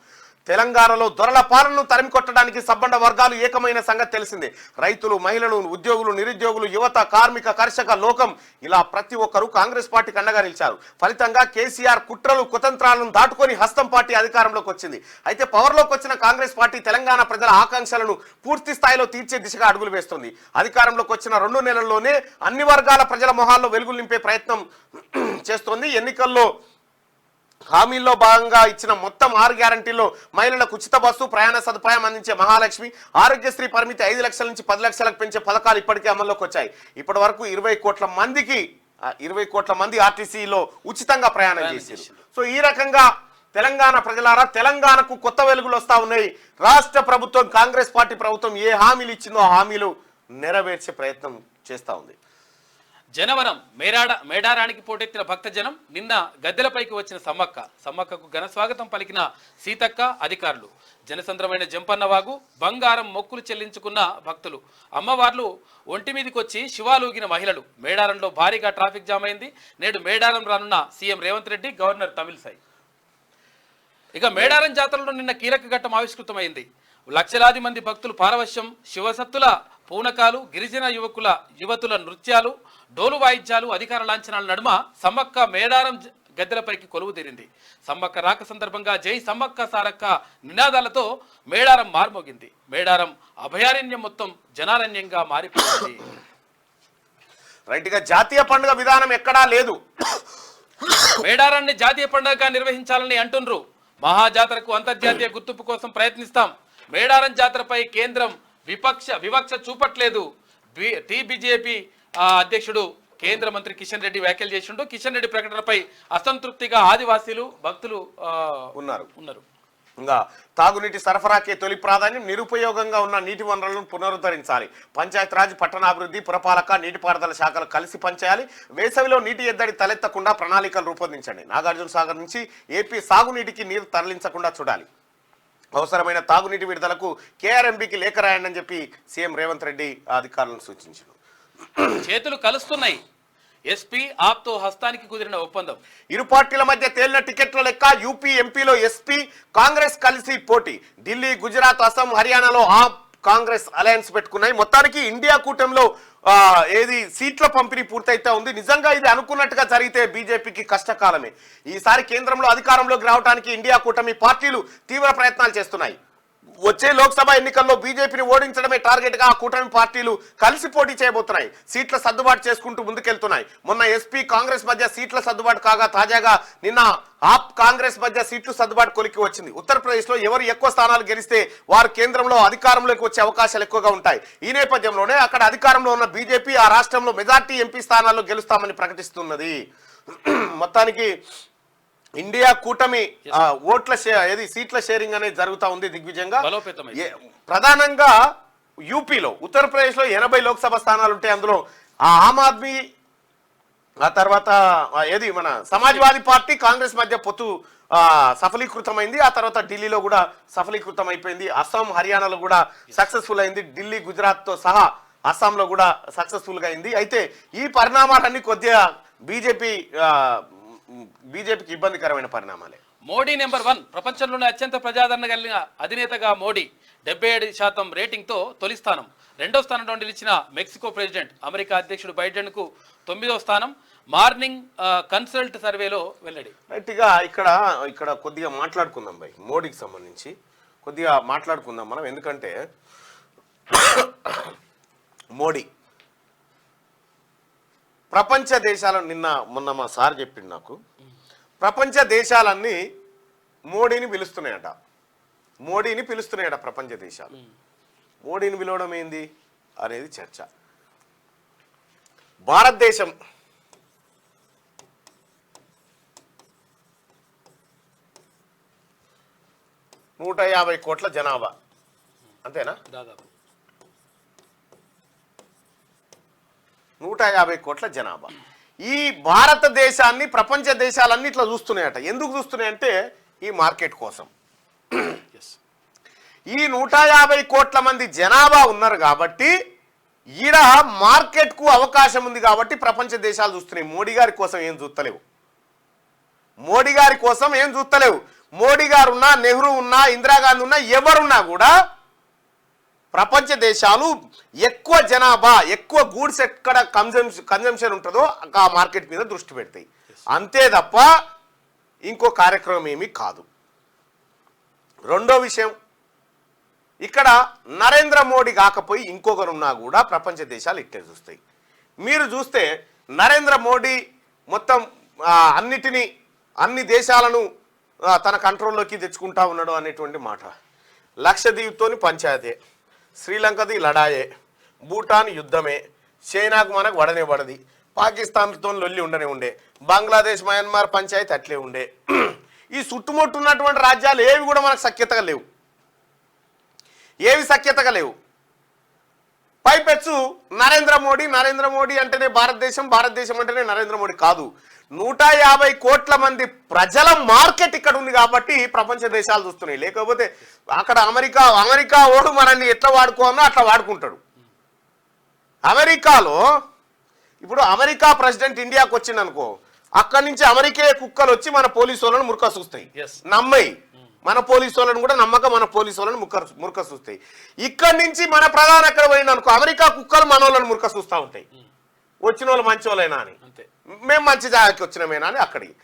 తెలంగాణలో దొరల పాలనను తరిమికొట్టడానికి సబ్బండ వర్గాలు ఏకమైన సంగతి తెలిసిందే. రైతులు, మహిళలు, ఉద్యోగులు, నిరుద్యోగులు, యువత, కార్మిక, కర్షక లోకం ఇలా ప్రతి ఒక్కరూ కాంగ్రెస్ పార్టీకి అండగా నిలిచారు. ఫలితంగా కేసీఆర్ కుట్రలు, కుతంత్రాలను దాటుకొని హస్తం పార్టీ అధికారంలోకి వచ్చింది. అయితే పవర్లోకి వచ్చిన కాంగ్రెస్ పార్టీ తెలంగాణ ప్రజల ఆకాంక్షలను పూర్తి స్థాయిలో తీర్చే దిశగా అడుగులు వేస్తుంది. అధికారంలోకి వచ్చిన 2 నెలల్లోనే అన్ని వర్గాల ప్రజల మొహాల్లో వెలుగులు నింపే ప్రయత్నం చేస్తోంది. ఎన్నికల్లో హామీల్లో భాగంగా ఇచ్చిన మొత్తం 6 గ్యారంటీల్లో మహిళలకు ఉచిత బస్సు ప్రయాణ సదుపాయం అందించే మహాలక్ష్మి, ఆరోగ్యశ్రీ పరిమితి 5 లక్షల నుంచి 10 లక్షలకు పెంచే పథకాలు ఇప్పటికే అమల్లోకి వచ్చాయి. ఇప్పటి వరకు 20 కోట్ల మంది ఆర్టీసీలో ఉచితంగా ప్రయాణం చేశారు. సో ఈ రకంగా తెలంగాణ ప్రజలారా, తెలంగాణకు కొత్త వెలుగులు వస్తా ఉన్నాయి. రాష్ట్ర ప్రభుత్వం, కాంగ్రెస్ పార్టీ ప్రభుత్వం ఏ హామీలు ఇచ్చిందో ఆ హామీలు నెరవేర్చే ప్రయత్నం చేస్తా ఉంది. జనవరం మేడారానికి పోటెత్తిన భక్తజనం. నిన్న గద్దెలపైకి వచ్చిన సమ్మక్కకు ఘన స్వాగతం పలికిన సీతక్క, అధికారులు. జనసంద్రమైన జంపన్నవాగు, బంగారం మొక్కులు చెల్లించుకున్న భక్తులు. అమ్మవార్లు ఒంటి మీదకి వచ్చి శివాలూగిన మహిళలు. మేడారంలో భారీగా ట్రాఫిక్ జామ్ అయింది. నేడు మేడారం రానున్న సీఎం రేవంత్ రెడ్డి, గవర్నర్ తమిళిసై. ఇక మేడారం జాతరలో నిన్న కీలక ఘట్టం ఆవిష్కృతమైంది. లక్షలాది మంది భక్తులు పారవశ్యం. శివసత్తుల పూనకాలు, గిరిజన యువతుల నృత్యాలు, డోలు వాయిద్యాలు, అధికార లాంఛనాల నడుమ సమ్మక్క మేడారం గద్దెలపైకి కొలువు తీరింది. సమ్మక్క రాక సందర్భంగా జై సమ్మక్క సారక్క నినాదాలతో మేడారం మార్మోగింది. మేడారం అభయారణ్యం మొత్తం జనారణ్యంగా మారిపోయింది. రైట్ గా జాతీయ పండుగ విధానం ఎక్కడా లేదు. మేడారాన్ని జాతీయ పండుగగా నిర్వహించాలని అంటుండ్రు. మహాజాతరకు అంతర్జాతీయ గుర్తింపు కోసం ప్రయత్నిస్తాం. మేడారం జాతరపై కేంద్రం వివక్ష చూపట్లేదు. బీజేపీ అధ్యక్షుడు కేంద్ర మంత్రి కిషన్ రెడ్డి వ్యాఖ్యలు చేసిండు. కిషన్ రెడ్డి ప్రకటనపై అసంతృప్తిగా ఆదివాసీలు, భక్తులు ఉన్నారు. ఇంకా తాగునీటి సరఫరాకే తొలి ప్రాధాన్యం. నిరుపయోగంగా ఉన్న నీటి వనరులను పునరుద్ధరించాలి. పంచాయతీరాజ్, పట్టణాభివృద్ధి, పురపాలక, నీటిపారుదల శాఖలు కలిసి పనిచేయాలి. వేసవిలో నీటి ఎద్దడి తలెత్తకుండా ప్రణాళికలు రూపొందించండి. నాగార్జున సాగర్ నుంచి ఏపీ సాగునీటికి నీరు తరలించకుండా చూడాలి. అవసరమైన తాగునీటి విడుదలకు కేఆర్ఎంబీకి లేఖ రాయండి అని చెప్పి సీఎం రేవంత్ రెడ్డి అధికారులను సూచించారు. చేతులు కలుస్తున్నాయి. ఎస్పీ ఆప్తో హస్తానికి కుదిరిన ఒప్పందం. ఇరు పార్టీల మధ్య తేలిన టికెట్ల లెక్క. యూపీ ఎంపీలో ఎస్పీ కాంగ్రెస్ కలిసి పోటీ. ఢిల్లీ, గుజరాత్, అస్సాం, హర్యానాలో ఆప్ కాంగ్రెస్ అలయన్స్ పెట్టుకున్నాయి. మొత్తానికి ఇండియా కూటమిలో ఏది సీట్ల పంపిణీ పూర్తయితే ఉంది. నిజంగా ఇది అనుకున్నట్టుగా జరిగితే బీజేపీకి కష్టకాలమే. ఈసారి కేంద్రంలో అధికారంలోకి రావడానికి ఇండియా కూటమి పార్టీలు తీవ్ర ప్రయత్నాలు చేస్తున్నాయి. వచ్చే లోక్సభ ఎన్నికల్లో బీజేపీని ఓడించడమే టార్గెట్ గా ఆ కూటమి పార్టీలు కలిసి పోటీ చేయబోతున్నాయి. సీట్ల సర్దుబాటు చేసుకుంటూ ముందుకెళ్తున్నాయి. మొన్న ఎస్పీ కాంగ్రెస్ మధ్య సీట్ల సర్దుబాటు కాగా తాజాగా నిన్న ఆప్ కాంగ్రెస్ మధ్య సీట్లు సర్దుబాటు కొలికి వచ్చింది. ఉత్తరప్రదేశ్ లో ఎవరు ఎక్కువ స్థానాలు గెలిస్తే వారు కేంద్రంలో అధికారంలోకి వచ్చే అవకాశాలు ఎక్కువగా ఉంటాయి. ఈ నేపథ్యంలోనే అక్కడ అధికారంలో ఉన్న బీజేపీ ఆ రాష్ట్రంలో మెజార్టీ ఎంపీ స్థానాల్లో గెలుస్తామని ప్రకటిస్తున్నది. మొత్తానికి ఇండియా కూటమి ఓట్ల సీట్ల షేరింగ్ అనేది జరుగుతూ ఉంది దిగ్విజయంగా. ప్రధానంగా యూపీలో, ఉత్తరప్రదేశ్ లో 80 లోక్సభ స్థానాలు ఉంటాయి. అందులో ఆమ్ ఆద్మీ, ఆ తర్వాత మన సమాజ్వాదీ పార్టీ, కాంగ్రెస్ మధ్య పొత్తు సఫలీకృతమైంది. ఆ తర్వాత ఢిల్లీలో కూడా సఫలీకృతం అయిపోయింది. అస్సాం, హర్యానాలో కూడా సక్సెస్ఫుల్ అయింది. ఢిల్లీ, గుజరాత్ తో సహా అస్సాంలో కూడా సక్సెస్ఫుల్ గా అయింది. అయితే ఈ పరిణామాలన్నీ కొద్దిగా బీజేపీకి ఇబ్బందికరమైన పరిణామాలే. మోడీ నెంబర్ 1. ప్రపంచంలోనే అత్యంత ప్రజాదరణ కలిగిన అధినేతగా మోడీ 77% రేటింగ్తో తొలి స్థానం. 2వ స్థానంలో నిలిచిన మెక్సికో ప్రెసిడెంట్ అమెరికా అధ్యక్షుడు బైడెన్ కు 9వ స్థానం. మార్నింగ్ కన్సల్ట్ సర్వేలో వెల్లడి. రైట్గా ఇక్కడ కొద్దిగా మాట్లాడుకుందాం భయ్, మోడీకి సంబంధించి కొద్దిగా మాట్లాడుకుందాం మనం. ఎందుకంటే మోడీ ప్రపంచ దేశాలు, మొన్న మా సార్ చెప్పిండు నాకు, ప్రపంచ దేశాలన్నీ మోడీని పిలుస్తున్నాయట. ప్రపంచ దేశాలు మోడీని పిలవడం ఏంది అనేది చర్చ. భారతదేశం $150 కోట్ల జనాభా, అంతేనా? దాదాపు 150 కోట్ల జనాభా. ఈ భారతదేశాన్ని ప్రపంచ దేశాలన్నీ ఇట్లా చూస్తున్నాయట. ఎందుకు చూస్తున్నాయంటే ఈ మార్కెట్ కోసం. ఈ 150 కోట్ల మంది జనాభా ఉన్నారు కాబట్టి ఈడ మార్కెట్కు అవకాశం ఉంది కాబట్టి ప్రపంచ దేశాలు చూస్తున్నాయి. మోడీ గారి కోసం ఏం చూస్తలేవు. మోడీ గారు ఉన్నా, నెహ్రూ ఉన్నా, ఇందిరాగాంధీ ఉన్నా, ఎవరున్నా కూడా ప్రపంచ దేశాలు ఎక్కువ జనాభా, ఎక్కువ గూడ్స్ ఎక్కడ కన్జంప్షన్ ఉంటుందో ఆ మార్కెట్ మీద దృష్టి పెడతాయి. అంతే తప్ప ఇంకో కార్యక్రమం ఏమీ కాదు. రెండో విషయం, ఇక్కడ నరేంద్ర మోడీ కాకపోయి ఇంకొకరున్నా కూడా ప్రపంచ దేశాలు ఇట్టే చూస్తాయి. మీరు చూస్తే నరేంద్ర మోడీ మొత్తం అన్ని దేశాలను తన కంట్రోల్లోకి తెచ్చుకుంటా ఉన్నాడు అనేటువంటి మాట. లక్షద్వీప్తోని పంచాయతీ, శ్రీలంకది లడాయే, భూటాన్ యుద్ధమే, చైనాకు మనకు వడనే పడది, పాకిస్తాన్తో లొల్లి ఉండే, బంగ్లాదేశ్, మయన్మార్ పంచాయతీ అట్లే ఉండే. ఈ చుట్టుముట్టు ఉన్నటువంటి రాజ్యాలు ఏవి కూడా మనకు సఖ్యతగా లేవు. పైపెచ్చు నరేంద్ర మోడీ అంటేనే భారతదేశం అంటేనే నరేంద్ర మోడీ కాదు. 150 కోట్ల మంది ప్రజల మార్కెట్ ఇక్కడ ఉంది కాబట్టి ప్రపంచ దేశాలు చూస్తున్నాయి. లేకపోతే అక్కడ అమెరికా ఓడు మనల్ని ఎట్లా వాడుకోవాలో అట్లా వాడుకుంటాడు. అమెరికాలో ఇప్పుడు అమెరికా ప్రెసిడెంట్ ఇండియాకు వచ్చిందనుకో, అక్కడి నుంచి అమెరికా కుక్కలు వచ్చి మన పోలీసు వాళ్ళని మురక చూస్తాయి. నమ్మయి మన పోలీసు వాళ్ళని కూడా నమ్మక మన పోలీసు వాళ్ళని మురక చూస్తాయి. ఇక్కడి నుంచి మన ప్రధాని ఎక్కడ పోయిందనుకో, అమెరికా కుక్కలు మన వాళ్ళని మురక చూస్తూ ఉంటాయి. వచ్చిన వాళ్ళు మంచి వాళ్ళైనా అని, మేము మంచి జాగాకి వచ్చినామేనా అని అక్కడికి.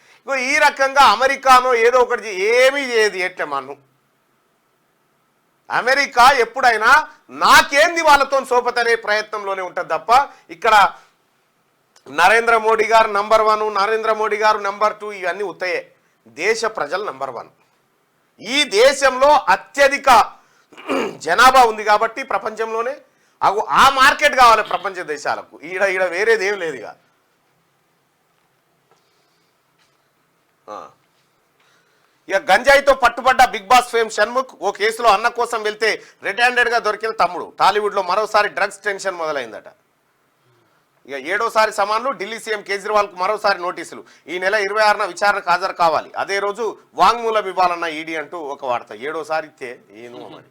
ఈ రకంగా అమెరికానో ఏదో ఒకటి ఏమీ చేయదు. ఎట్లా మనం అమెరికా ఎప్పుడైనా నాకేంది వాళ్ళతో సోపతనే ప్రయత్నంలోనే ఉంటుంది తప్ప ఇక్కడ నరేంద్ర మోడీ గారు నంబర్ 1, నరేంద్ర మోడీ గారు నంబర్ 2 ఇవన్నీ ఉత్తయే. దేశ ప్రజలు నంబర్ 1. ఈ దేశంలో అత్యధిక జనాభా ఉంది కాబట్టి ప్రపంచంలోనే ఆ మార్కెట్ కావాలి ప్రపంచ దేశాలకు. ఈడ వేరేది ఏం లేదు. ఇక గంజాయితో పట్టుబడ్డ బిగ్ బాస్ ఫేమ్ షణ్ముఖ్. ఓ కేసులో అన్న కోసం వెళ్తే రెడ్ హ్యాండెడ్గా దొరికిన తమ్ముడు. టాలీవుడ్లో మరోసారి డ్రగ్స్ టెన్షన్ మొదలైందట. ఇక 7వసారి సమాన్లు. ఢిల్లీ సీఎం కేజ్రీవాల్కు మరోసారి నోటీసులు. ఈ నెల 26న విచారణకు హాజరు కావాలి. అదే రోజు వాంగ్మూలం ఇవ్వాలన్న ఈడీ అంటూ ఒక వార్త. 7వసారి ఇస్తే ఏను అని.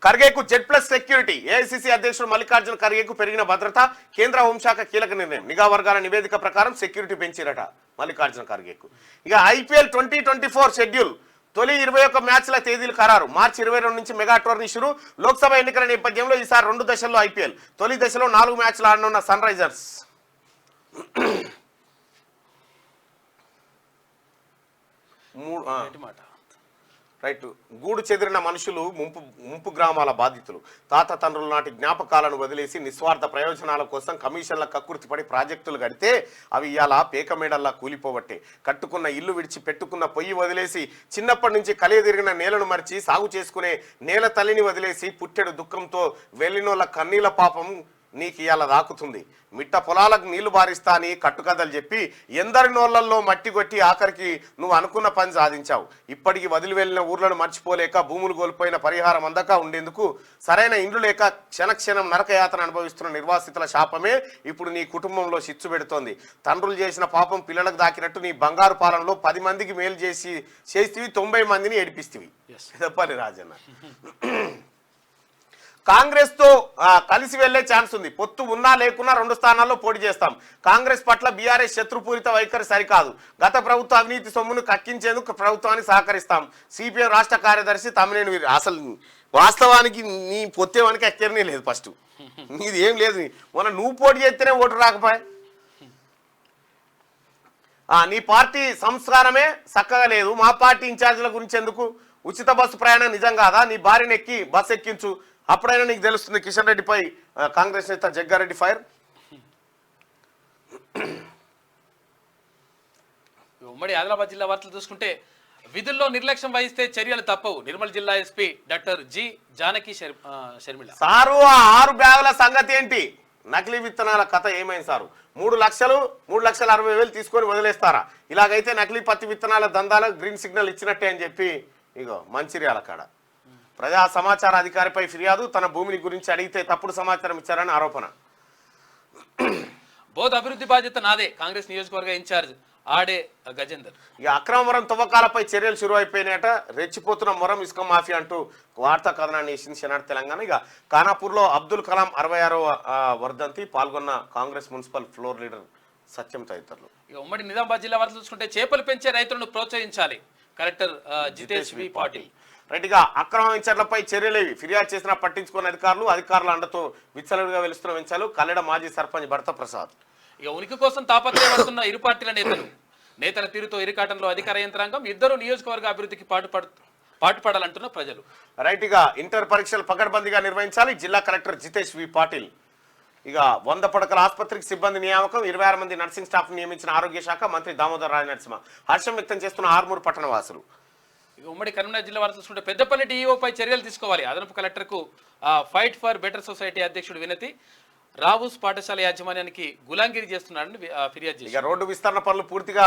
ఖర్గేకు Z+ సెక్యూరిటీ. ఏఐసిసి అధ్యక్షుడు మల్లికార్జున ఖర్గేకు పెరిగిన భద్రత. కేంద్ర హోంశాఖ కీలక నిర్ణయం. నిఘా వర్గాల నివేదిక ప్రకారం సెక్యూరిటీ పెంచిరట మల్లికార్జున ఖర్గేకు. ఇక IPL 2024 షెడ్యూల్. తొలి 21 మ్యాచ్ల తేదీలు ఖరారు. మార్చి 22 నుంచి మెగా టోర్నీ షురు. లోక్సభ ఎన్నికల నేపథ్యంలో ఈసారి 2 దశల్లో IPL. తొలి దశలో 4 మ్యాచ్లు ఆడనున్న సన్ రైజర్స్. రైట్. గూడు చెదిరిన మనుషులు ముంపు గ్రామాల బాధితులు. తాత తండ్రుల నాటి జ్ఞాపకాలను వదిలేసి నిస్వార్థ ప్రయోజనాల కోసం కమిషన్ల కక్కుర్తిపడి ప్రాజెక్టులు కడితే అవి ఇవాళ పేకమేడల్లా కూలిపోవట్టే. కట్టుకున్న ఇల్లు విడిచి పెట్టుకున్న పొయ్యి వదిలేసి చిన్నప్పటి నుంచి కలియదిరిగిన నేలను మరిచి సాగు చేసుకునే నేల తల్లిని వదిలేసి పుట్టెడు దుఃఖంతో వెళ్ళినోళ్ళ కన్నీల పాపం నీకు ఇవాళ దాకుతుంది. మిట్ట పొలాలకు నీళ్లు బారిస్తా అని కట్టుకథలు చెప్పి ఎందరి నోళ్లల్లో మట్టి కొట్టి ఆఖరికి నువ్వు అనుకున్న పని సాధించావు. ఇప్పటికి వదిలి వెళ్ళిన ఊర్లను మర్చిపోలేక భూములు కోల్పోయిన పరిహారం అందక ఉండేందుకు సరైన ఇండ్లు లేక క్షణక్షణం నరకయాతన అనుభవిస్తున్న నిర్వాసితుల శాపమే ఇప్పుడు నీ కుటుంబంలో చిచ్చు పెడుతోంది. తండ్రులు చేసిన పాపం పిల్లలకు దాకినట్టు నీ బంగారు పాలనలో 10 మందికి మేలు చేసి 90 మందిని ఏడిపిస్తీవి. చెప్పాలి రాజన్న. కాంగ్రెస్ తో కలిసి వెళ్లే ఛాన్స్ ఉంది. పొత్తు ఉన్నా లేకున్నా 2 స్థానాల్లో పోటీ చేస్తాం. కాంగ్రెస్ పట్ల బీఆర్ఎస్ శత్రుపూరిత వైఖరి సరికాదు. గత ప్రభుత్వ అవినీతి సొమ్మును కక్కించేందుకు ప్రభుత్వానికి సహకరిస్తాం. సిపిఎం రాష్ట్ర కార్యదర్శి తమ్మినేని వీరు. అసలు వాస్తవానికి నీ పొత్తేవానికి ఎక్కడనే లేదు. ఫస్ట్ నీది ఏం లేదు. మొన్న నువ్వు పోటీ చేస్తేనే ఓటు రాకపోయా. నీ పార్టీ సంస్కారమే చక్కగా లేదు. మా పార్టీ ఇన్ఛార్జీల గురించి ఎందుకు? ఉచిత బస్సు ప్రయాణం నిజం కాదా? నీ భార్యను ఎక్కి బస్సు ఎక్కించు, అప్పుడైనా నీకు తెలుస్తుంది. కిషన్ రెడ్డిపై కాంగ్రెస్ నేత జగ్గారెడ్డి ఫైర్. ఉమ్మడి ఆదిలాబాద్ జిల్లా వార్తలు చూసుకుంటే విధుల్లో నిర్లక్ష్యం వహిస్తే చర్యలు తప్పవు. నిర్మల్ జిల్లా SP doctor G Janaki Sharmila. Sir ఆ 6 బ్యాగుల సంగతి ఏంటి? నకిలీ విత్తనాల కథ ఏమైంది సారు? 3,60,000 తీసుకొని వదిలేస్తారా? ఇలాగైతే నకిలీ పత్తి విత్తనాల దందాలకు గ్రీన్ సిగ్నల్ ఇచ్చినట్టే అని చెప్పి ఇగో మంచిర్యాల కాడ ప్రజా సమాచార అధికారిపై ఫిర్యాదు. తన భూమిని గురించి అడిగితే తప్పుడు సమాచారం ఇచ్చారని ఆరోపణ. బోధ అభివృద్ధి బాధ్యత నాదే. కాంగ్రెస్ నియోజకవర్గ ఇన్ఛార్జ్ ఆడే గజేందర్. ఇక అక్రమ మొరం తవ్వకాలపై చర్యలు షురు అయిపోయినాయట. రెచ్చిపోతున్న మొరం ఇసుక మాఫియా అంటూ వార్తా కథనాన్ని వేసింది శనాడు తెలంగాణ. ఇక ఖానాపూర్లో అబ్దుల్ కలాం 66వ వర్ధంతి. పాల్గొన్న కాంగ్రెస్ మున్సిపల్ ఫ్లోర్ లీడర్ సత్యం తదితరులు. ఇక ఉమ్మడి నిజామాబాద్ జిల్లా వార్తలు చూసుకుంటే చేపలు పెంచే రైతులను ప్రోత్సహించాలి. కలెక్టర్ జితేష్ వి పాటిల్. రైట్గా అక్రమ వెంచర్లపై చర్యలేవి ఫిర్యాదు చేసినా పట్టించుకున్న అధికారుల అండతో విచ్చలవిడిగా వెలుస్తున్న వెంచాలు. కల్లెడ మాజీ సర్పంచ్ భర్త ప్రసాద్. ఇక ఉనికి కోసం తాపత్రయపడుతున్న ఇరు పార్టీల నేతల తీరుతో ఇరుకాటంలో అధికార యంత్రాంగం. ఇద్దరు నియోజకవర్గ అభివృద్ధికి పాటుపడాలంటున్న ప్రజలు. రైట్గా ఇంటర్ పరీక్షలు పకడ్బందీగా నిర్వహించాలి. జిల్లా కలెక్టర్ జితేష్ వి పాటిల్. ఇక 100 పడకల ఆసుపత్రికి సిబ్బంది నియామకం. 26 మంది నర్సింగ్ స్టాఫ్ నియమించిన ఆరోగ్య శాఖ మంత్రి దామోదర్ రాజనరసింహ. హర్షం వ్యక్తం చేస్తున్న ఆర్మూరు పట్టణ వాసులు. ఇక ఉమ్మడి కరీంనగర్ జిల్లా వార్తలు చూసుకుంటే పెద్దపల్లి డిఈఓపై చర్యలు తీసుకోవాలి. అదనపు కలెక్టర్కు ఫైట్ ఫర్ బెటర్ సొసైటీ అధ్యక్షుడు వినతి. రావుస్ పాఠశాల యాజమాన్యానికి గులాంగిరి చేస్తున్నారని ఫిర్యాదు చేశారు. ఇక రోడ్డు విస్తరణ పనులు పూర్తిగా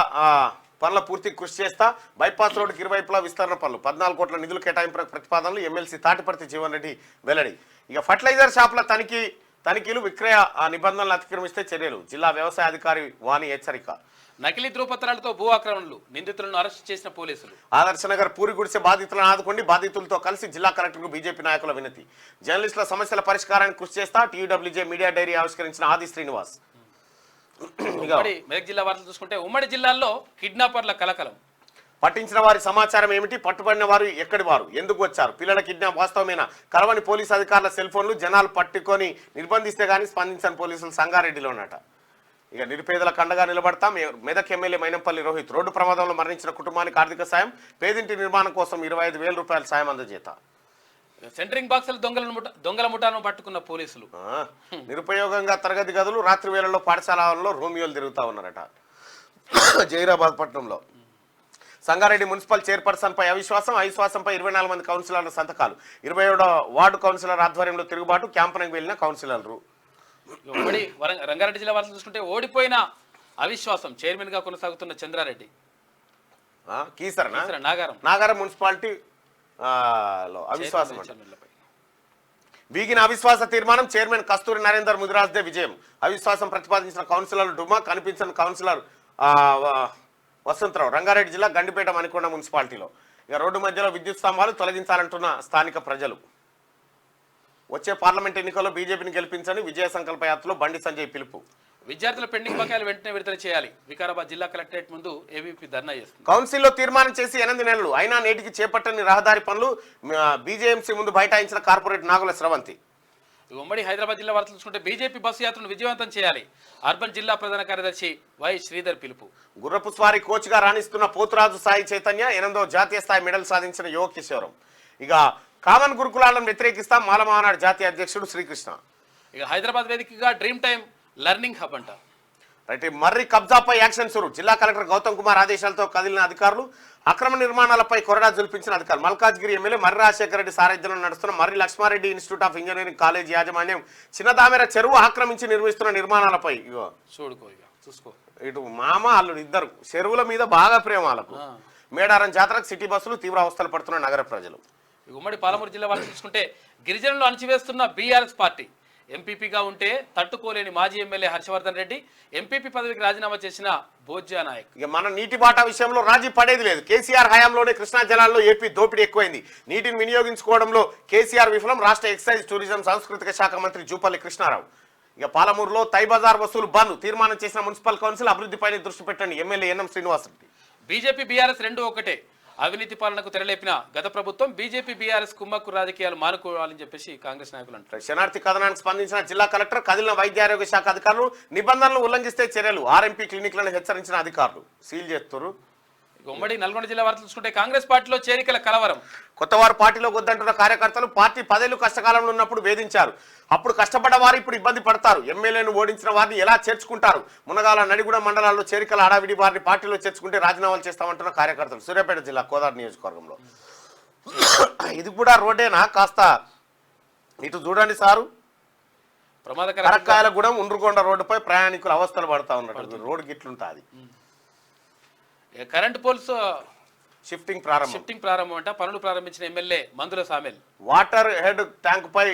కృషి చేస్తా. బైపాస్ రోడ్డుకి ఇరువైపులా విస్తరణ పనులు. 14 కోట్ల నిధులు కేటాయింపు ప్రతిపాదనలు. ఎమ్మెల్సీ తాటిపర్తి జీవన్ రెడ్డి వెల్లడి. ఇక ఫర్టిలైజర్ షాపుల తనిఖీలు. విక్రయ నిబంధనలు అతిక్రమిస్తే చర్యలు. జిల్లా వ్యవసాయ అధికారి వాణి హెచ్చరిక. నకిలీ ధృవపత్రాలతో భూ ఆక్రమణలు. నిందితులను అరెస్ట్ చేసిన పోలీసులు. ఆదర్శనగర్ పూరి గుడిసె బాధితులను ఆదుకోండి. బాధితులతో కలిసి జిల్లా కలెక్టర్కు బీజేపీ నాయకుల వినతి. జర్నలిస్టుల సమస్యల పరిష్కారానికి కృషి చేస్తా. టీయూడబ్ల్యూజే మీడియా డైరీ ఆవిష్కరించిన ఆది శ్రీనివాస్. మెదక్ జిల్లా వార్తలు చూసుకుంటే ఉమ్మడి జిల్లాల్లో కిడ్నాపర్ల కలకలం. పట్టించిన వారి సమాచారం ఏమిటి? పట్టుబడిన వారు ఎక్కడి వారు? ఎందుకు వచ్చారు? పిల్లల కిడ్నాప్ వాస్తవమేనా? కరవని పోలీసు అధికారుల సెల్ ఫోన్లు. జనాలు పట్టుకొని నిర్బంధిస్తే గానీ స్పందించని పోలీసులు సంగారెడ్డిలోనట. ఇక నిరుపేదల కండగా నిలబడతాం. మెదక్ ఎమ్మెల్యే మైనంపల్లి రోహిత్. రోడ్డు ప్రమాదంలో మరణించిన కుటుంబానికి ఆర్థిక సాయం. పేదింటి నిర్మాణం కోసం 25,000 రూపాయల సాయం అందజేత. సెంటరింగ్ బాక్సులు దొంగల ముఠాను పట్టుకున్న పోలీసులు. నిరుపయోగంగా తరగతి గదులు. రాత్రి వేళల్లో పాఠశాలలో రోమియోలు తిరుగుతా ఉన్నారట. జైరాబాద్ పట్టణంలో సంగారెడ్డి మున్సిపల్ చైర్పర్సన్ పై అవిశ్వాసంపై 24 మంది కౌన్సిలర్ల సంతకాలు. 27వ వార్డు కౌన్సిలర్ ఆధ్వర్యంలో తిరుగుబాటు. క్యాంపనికి వెళ్లిన కౌన్సిలర్లు. ఉమ్మడి రంగారెడ్డి జిల్లా వార్తలు చూసుకుంటే ఓడిపోయిన అవిశ్వాసం. చైర్మన్ గా కొనసాగుతున్న చంద్రారెడ్డి. నాగారం మున్సిపాలిటీ అవిశ్వాసం. వీగిన అవిశ్వాస తీర్మానం. చైర్మన్ కస్తూరి నరేందర్ ముదిరాజ్దే విజయం. అవిశ్వాసం ప్రతిపాదించిన కౌన్సిలర్ డుమా. కనిపించిన కౌన్సిలర్ వసంతరావు. రంగారెడ్డి జిల్లా గండిపేట మణికొండ మున్సిపాలిటీలో. ఇక రోడ్డు మధ్యలో విద్యుత్ స్తంభాలు తొలగించాలంటున్న స్థానిక ప్రజలు. వచ్చే పార్లమెంట్ ఎన్నికల్లో బీజేపీని గెలిపించని విజయ సంకల్ప యాత్రలో బండి సంజయ్ పిలుపు. విద్యార్థుల పెండింగ్ బకాయిలు వెంటనే విడుదల చేయాలి. వికారాబాద్ జిల్లా కలెక్టరేట్ ముందు ఏబీపీ ధర్నా చేస్తుంది. కౌన్సిల్లో తీర్మానం చేసి 8 నెలలు అయినా నేటికి చేపట్టని రహదారి పనులు. బీజేఎంసీ ముందు బైఠాయించిన కార్పొరేట్ నాగుల స్రవంతి. ఉమ్మడి హైదరాబాద్ జిల్లా వార్తలు చూసుకుంటే బీజేపీ బస్సు యాత్రను విజయవంతం చేయాలి. అర్బన్ జిల్లా ప్రధాన కార్యదర్శి వై శ్రీధర్ పిలుపు. గుర్రపు స్వారీ కోచ్గా రాణిస్తున్న పోతురాజు సాయి చైతన్య 8వ జాతీయ స్థాయి మెడల్ సాధించిన యువ కిషోరం. ఇక కామన్ గురుకులాలను వ్యతిరేకిస్తా మాల మహానాడు జాతీయ అధ్యక్షుడు శ్రీకృష్ణ. ఇక హైదరాబాద్ వేదికగా డ్రీమ్ టైమ్ లెర్నింగ్ హబ్ అంట. రైట్, మర్రి కబ్జాపై యాక్షన్ సురు. జిల్లా కలెక్టర్ గౌతమ్ కుమార్ ఆదేశాలతో కదిలిన అధికారులు. అక్రమ నిర్మాణాలపై కొరడా జుల్పించిన అధికారులు. మల్కాజ్గిరి ఎమ్మెల్యే మర్రి రాజశేఖర రెడ్డి సారథ్యంలో నడుస్తున్న Marri Laxma Reddy institute of engineering college యాజమాన్యం చిన్నదామెర చెరువు ఆక్రమించి నిర్మిస్తున్న నిర్మాణాలపై చూడుకో ఇక చూసుకో. ఇటు మామ అల్లుడు ఇద్దరు చెరువుల మీద బాగా ప్రేమాలకు. మేడారం జాతరకు సిటీ బస్సులు తీవ్ర అవస్థలు పడుతున్న నగర ప్రజలు. ఉమ్మడి పాలమూరు జిల్లా వార్తలు చూసుకుంటే గిరిజనులు అణచివేస్తున్న బీఆర్ఎస్ పార్టీ. ఎంపీపీగా ఉంటే తట్టుకోలేని మాజీ ఎమ్మెల్యే హర్షవర్ధన్ రెడ్డి ఎంపీపీ పదవికి రాజీనామా చేసిన భోజ్యా నాయక్. ఇక మన నీటి బాటా విషయంలో రాజీ పడేది లేదు. కేసీఆర్ హయాంలోనే కృష్ణా జలాల్లో ఏపీ దోపిడీ ఎక్కువైంది. నీటిని వినియోగించుకోవడంలో కేసీఆర్ విఫలం. రాష్ట్ర ఎక్సైజ్ టూరిజం సాంస్కృతిక శాఖ మంత్రి జూపల్లి కృష్ణారావు. ఇక పాలమూరులో తైబజార్ వసూలు బంద్. తీర్మానం చేసిన మున్సిపల్ కౌన్సిల్ అభివృద్ధిపై దృష్టి పెట్టండి MLA N M Srinivasa Reddy. BJP BRS రెండు ఒకటే. అవినీతి పాలనకు తెరలేపిన గత ప్రభుత్వం బీజేపీ బీఆర్ఎస్ కుమ్మక్కు రాజకీయాలు మానుకోవాలని చెప్పేసి కాంగ్రెస్ నాయకులు అంటారు. శనార్థి కథనానికి స్పందించిన జిల్లా కలెక్టర్. కదిలిన వైద్య ఆరోగ్య శాఖ అధికారులు. నిబంధనలు ఉల్లంఘిస్తే చర్యలు. ఆర్ఎంపీ క్లినిక్లను హెచ్చరించిన అధికారులు. సీల్ చేస్తారు. ఉమ్మడి నల్గొండ జిల్లా వార్తలు చూసుకుంటే కాంగ్రెస్ పార్టీలో చేరికల కలవరం. కొత్తవారు పార్టీలో వద్దంటున్న కార్యకర్తలు. పార్టీ 10 ఏళ్లు కష్టకాలంలో ఉన్నప్పుడు వేధించారు. అప్పుడు కష్టపడ్డ వారు ఇప్పుడు ఇబ్బంది పడతారు. ఎమ్మెల్యేను ఓడించిన వారిని ఎలా చేర్చుకుంటారు? మునగాల నడిగూడ మండలాల్లో చేరికల హడావిడి. వారిని పార్టీలో చేర్చుకుంటే రాజీనామాలు చేస్తామంటున్న కార్యకర్తలు. సూర్యాపేట జిల్లా కోదాడ నియోజకవర్గంలో ఇది కూడా రోడ్డేనా? కాస్త ఇటు చూడండి సారు. కరక్కాయలగూడెం ఉండ్రుగొండ రోడ్డుపై ప్రయాణికులు అవస్థలు పడతా ఉన్నట్టు రోడ్డు గిట్లుంటుంది. కరెంట్ పోల్స్ షిఫ్టింగ్ ప్రారంభం అంట. పనులు ప్రారంభించిన ఎమ్మెల్యే మందుల సామెల్. వాటర్ హెడ్ ట్యాంక్ పై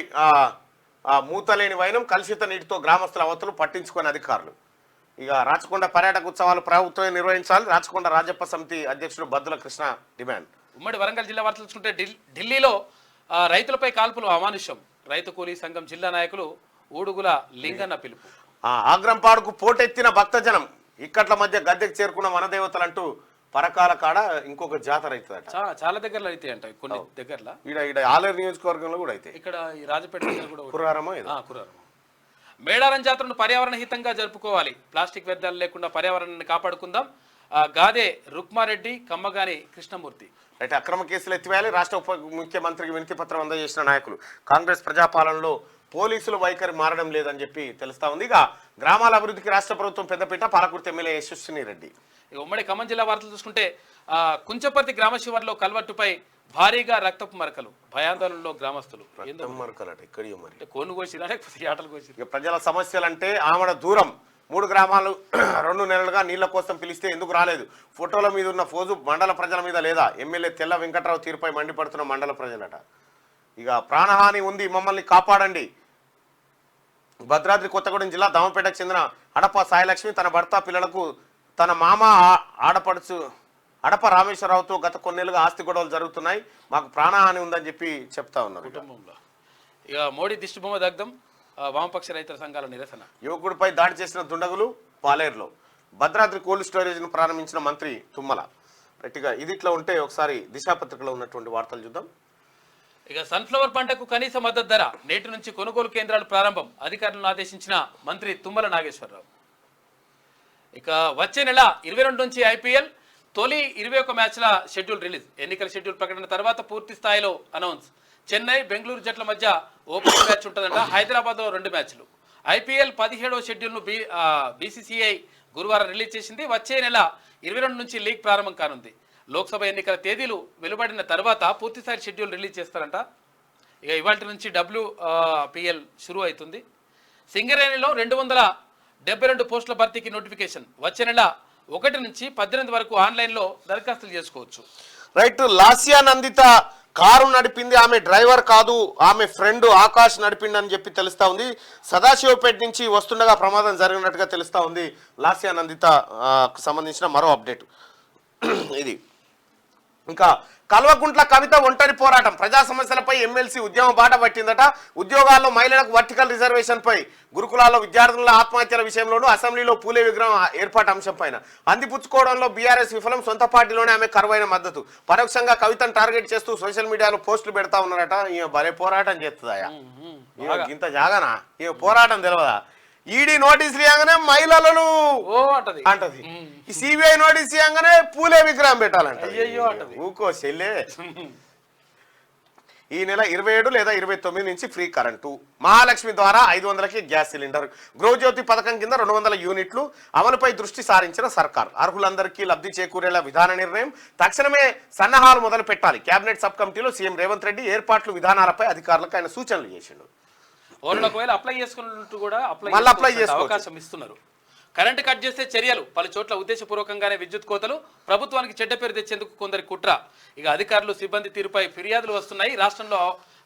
మూతలేని వైనం. కలుషిత నీటితో గ్రామస్తుల అవతలు పట్టించుకునే అధికారులు. ఇక రాచకొండ పర్యాటక ఉత్సవాలు ప్రభుత్వమే నిర్వహించాలి. రాచకొండ రాజప్ప సమితి అధ్యక్షుడు బద్దుల కృష్ణ డిమాండ్. ఉమ్మడి వరంగల్ జిల్లా వార్తలు చూసుకుంటే ఢిల్లీలో రైతులపై కాల్పులు అమానుష్యం. రైతు కూలీ సంఘం జిల్లా నాయకులు ఊడుగుల లింగన్న పిలుపు. ఆగ్రంపాడుకు పోటెత్తిన భక్తజనం. ఇక్కట్ల మధ్య గద్దెకు చేరుకున్న వనదేవతలు అంటూ పరకాల కాడ ఇంకొక జాతర అవుతుందట. చాలా దగ్గరలో అయితే అంట. కొన్ని దగ్గరలో ఈడ ఆలేరు నియోజకవర్గంలో కూడా అయితే. ఇక్కడ ఈ రాజపేట కూడా కుర్రారమా. మేడారం జాతరను పర్యావరణ హితంగా జరుపుకోవాలి. ప్లాస్టిక్ వ్యర్థాలు లేకుండా పర్యావరణాన్ని కాపాడుకుందాం. గాదే రుక్మారెడ్డి కమ్మగాని కృష్ణమూర్తి. అయితే అక్రమ కేసులు ఎత్తివేయాలి. రాష్ట్ర ఉప ముఖ్యమంత్రికి వినతి పత్రం అందజేసిన నాయకులు. కాంగ్రెస్ ప్రజాపాలనలో పోలీసుల వైఖరి మారడం లేదని చెప్పి తెలుస్తా ఉంది. ఇక గ్రామాల అభివృద్ధికి రాష్ట్ర ప్రభుత్వం పెద్దపీట. పాలకుర్తి ఎమ్మెల్యే యశస్విని రెడ్డి. ఇక ఉమ్మడి ఖమ్మం జిల్లా వార్తలు చూసుకుంటే కుంచపర్తి గ్రామ శివార్లో కల్వట్టుపై భారీగా రక్తపు మరకలు. భయాందోళనలో గ్రామస్తులు. కోను కోసిరా లేకపోతే ఆటలు కోసిరా? ప్రజల సమస్యలు అంటే ఆమెడ దూరం. 3 గ్రామాలు 2 నెలలుగా నీళ్ల కోసం పిలిస్తే ఎందుకు రాలేదు? ఫోటోల మీద ఉన్న ఫోజు మండల ప్రజల మీద లేదా? ఎమ్మెల్యే తెల్ల వెంకట్రావు తీరుపై మండిపడుతున్న మండల ప్రజలట. ఇక ప్రాణహాని ఉంది, మమ్మల్ని కాపాడండి. భద్రాద్రి కొత్తగూడెం జిల్లా దామపేటకు చెందిన అడప సాయిలక్ష్మి తన భర్త పిల్లలకు తన మామ ఆడపడుచు అడప రామేశ్వరరావుతో గత కొన్నేళ్లుగా ఆస్తి గొడవలు జరుగుతున్నాయి. మాకు ప్రాణహాని ఉందని చెప్పి చెప్తా ఉన్నారు. కుటుంబంలో ఇక మోడీ దిష్టిబొమ్మ దగ్ధం. వామపక్ష రైతుల సంఘాల నిరసన. యువకుడిపై దాడి చేసిన దుండగులు పాలేరులో. భద్రాద్రి కోల్డ్ స్టోరేజ్ను ప్రారంభించిన మంత్రి తుమ్మల. గట్టిగా ఇది ఇట్లా ఉంటే ఒకసారి దిశాపత్రికలో ఉన్నటువంటి వార్తలు చూద్దాం. ఇక సన్ఫ్లవర్ పంటకు కనీస మద్దతు ధర. నేటి నుంచి కొనుగోలు కేంద్రాలు ప్రారంభం. అధికారులను ఆదేశించిన మంత్రి తుమ్మల నాగేశ్వరరావు. ఇక వచ్చే నెల 22 నుంచి ఐపీఎల్ తొలి 21 మ్యాచ్ల షెడ్యూల్ రిలీజ్. ఎన్నికల షెడ్యూల్ ప్రకటన తర్వాత పూర్తి స్థాయిలో అనౌన్స్. చెన్నై బెంగళూరు జట్ల మధ్య ఓపెనింగ్ మ్యాచ్ ఉంటుందంట. హైదరాబాద్లో 2 మ్యాచ్లు. ఐపీఎల్ 17వ షెడ్యూల్ను బీసీసీఐ గురువారం రిలీజ్ చేసింది. వచ్చే నెల 22 నుంచి లీగ్ ప్రారంభం కానుంది. లోక్సభ ఎన్నికల తేదీలు వెలువడిన తర్వాత పూర్తిస్థాయి షెడ్యూల్ రిలీజ్ చేస్తారంట. ఇక ఇవాళ నుంచి WPL షురూ అవుతుంది. సింగరేణిలో 272 పోస్టుల భర్తీకి నోటిఫికేషన్. వచ్చే నెల 1 నుంచి 18 వరకు ఆన్లైన్లో దరఖాస్తులు చేసుకోవచ్చు. రైట్. లాస్యా నందిత కారు నడిపింది ఆమె డ్రైవర్ కాదు, ఆమె ఫ్రెండ్ ఆకాష్ నడిపిండి అని చెప్పి తెలుస్తా ఉంది. సదాశివపేట నుంచి వస్తుండగా ప్రమాదం జరిగినట్టుగా తెలుస్తా ఉంది. లాస్యా నందిత సంబంధించిన మరో అప్డేట్ ఇది. ఇంకా కల్వకుంట్ల కవిత ఒంటరి పోరాటం ప్రజా సమస్యలపై ఎమ్మెల్సీ ఉద్యమ బాట పట్టిందట. ఉద్యోగాల్లో మహిళలకు వర్టికల్ రిజర్వేషన్ పై, గురుకులాల్లో విద్యార్థుల ఆత్మహత్యల విషయంలోనూ, అసెంబ్లీలో పూలే విగ్రహం ఏర్పాటు అంశంపైన అందిపుచ్చుకోవడంలో బీఆర్ఎస్ విఫలం, సొంత పార్టీలోనే ఆమె కరువైన మద్దతు. పరోక్షంగా కవితను టార్గెట్ చేస్తూ సోషల్ మీడియాలో పోస్టులు పెడతా ఉన్నారట. ఈమె భలే పోరాటం చేస్తుందా? ఇంత జాగనా? ఈమె పోరాటం తెలియదా? ఈడీ నోటీసులు ఇవ్వగానే మహిళలను అంటది, ఈ సిబిఐ నోటీస్ ఇవ్వగానే పూలే విగ్రహం పెట్టాలంట. ఊకో చెల్లే. ఈ నెల 27 లేదా 29 నుంచి ఫ్రీ కరెంటు, మహాలక్ష్మి ద్వారా 500కి గ్యాస్ సిలిండర్, గృహజ్యోతి పథకం కింద 200 యూనిట్లు అమలుపై దృష్టి సారించిన సర్కార్. అర్హులందరికీ లబ్ధి చేకూరేలా విధాన నిర్ణయం, తక్షణమే సన్నాహాలు మొదలు పెట్టాలి. కేబినెట్ సబ్ కమిటీలో సీఎం రేవంత్ రెడ్డి ఏర్పాట్లు విధానాలపై అధికారులకు ఆయన సూచనలు చేసిండు. ఒకవేళ అప్లై చేసుకున్నట్టు కూడా అప్లై అవకాశం ఇస్తున్నారు. కరెంటు కట్ చేస్తే చర్యలు, పలు చోట్ల ఉద్దేశపూర్వకంగానే విద్యుత్ కోతలు, ప్రభుత్వానికి చెడ్డ పేరు తెచ్చేందుకు కొందరి కుట్ర. ఇక అధికారులు సిబ్బంది తీరుపై ఫిర్యాదులు వస్తున్నాయి. రాష్ట్రంలో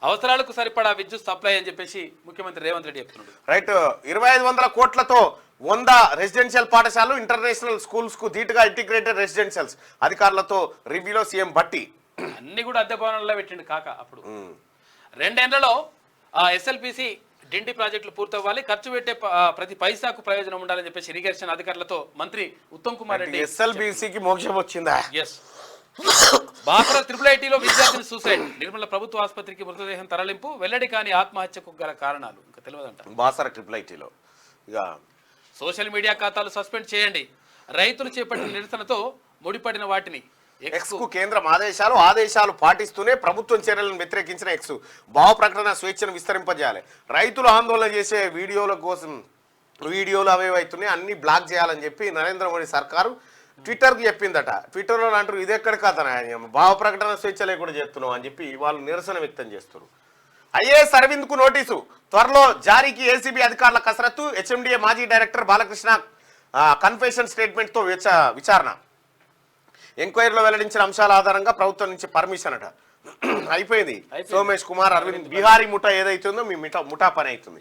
అవసరాలకు సరిపడా విద్యుత్ సప్లై అని చెప్పేసి ముఖ్యమంత్రి రేవంత్ రెడ్డి చెప్తున్నాడు. రైట్. 2500 కోట్లతో 100 రెసిడెన్షియల్ పాఠశాలలు, ఇంటర్నేషనల్ స్కూల్స్ కు ధీటుగా ఇంటిగ్రేటెడ్ రెసిడెన్షియల్స్, అధికారులతో రివ్యూలో సీఎం భట్టి. అన్ని కూడా అద్దె భవనాల్లో పెట్టిండు కాక. అప్పుడు 2 ఏళ్లలో ఎస్ఎల్బిసి డిండి ప్రాజెక్టులు పూర్తవ్వాలి, ఖర్చు పెట్టే ప్రతి పైసాకు ప్రయోజనం ఉండాలని చెప్పేసి ఇరిగేషన్ అధికారులతో మంత్రి ఉత్తమ్ కుమార్ రెడ్డి. ఎస్ఎల్బిసికి మోక్షం వచ్చిందా? ఎస్. బాసర IIITలో విద్యార్థిని సూసైడ్, నిర్మల ప్రభుత్వ ఆసుపత్రికి మృతదేహం తరలింపు, వెల్లడి కాని ఆత్మహత్యకు గల కారణాలు ఇంకా తెలియదంట. బాసర IIITలో ఇక సోషల్ మీడియా ఖాతాలు సస్పెండ్ చేయండి, రైతులు చేపట్టిన నిరసనతో ముడిపడిన వాటిని ఎక్స్కు కేంద్రం ఆదేశాలు పాటిస్తూనే ప్రభుత్వం చర్యలను వ్యతిరేకించిన ఎక్స్ భావ ప్రకటన స్వేచ్ఛను విస్తరింపజేయాలి. రైతులు ఆందోళన చేసే వీడియోల కోసం వీడియోలు అవేవైతున్నాయి అన్ని బ్లాక్ చేయాలని చెప్పి నరేంద్ర మోడీ సర్కారు ట్విట్టర్కి చెప్పిందట. ట్విట్టర్లో అంటారు ఇదే ఎక్కడ కథనా, భావ ప్రకటన స్వేచ్ఛ లేకుండా చేస్తున్నాం అని చెప్పి వాళ్ళు నిరసన వ్యక్తం చేస్తారు. ఐఏఎస్ అరవింద్కు నోటీసు, త్వరలో జారీకి ఏసీబీ అధికారుల కసరత్తు, హెచ్ఎండిఏ మాజీ డైరెక్టర్ బాలకృష్ణ కన్ఫెషన్ స్టేట్మెంట్తో విచారణ. ఎంక్వైరీలో వెల్లడించిన అంశాల ఆధారంగా ప్రభుత్వం నుంచి పర్మిషన్ అట. అయిపోయింది. సోమేష్ కుమార్, అరవింద్, బిహారీ ముఠా ఏదైతుందో మీ ముఠా పని అవుతుంది.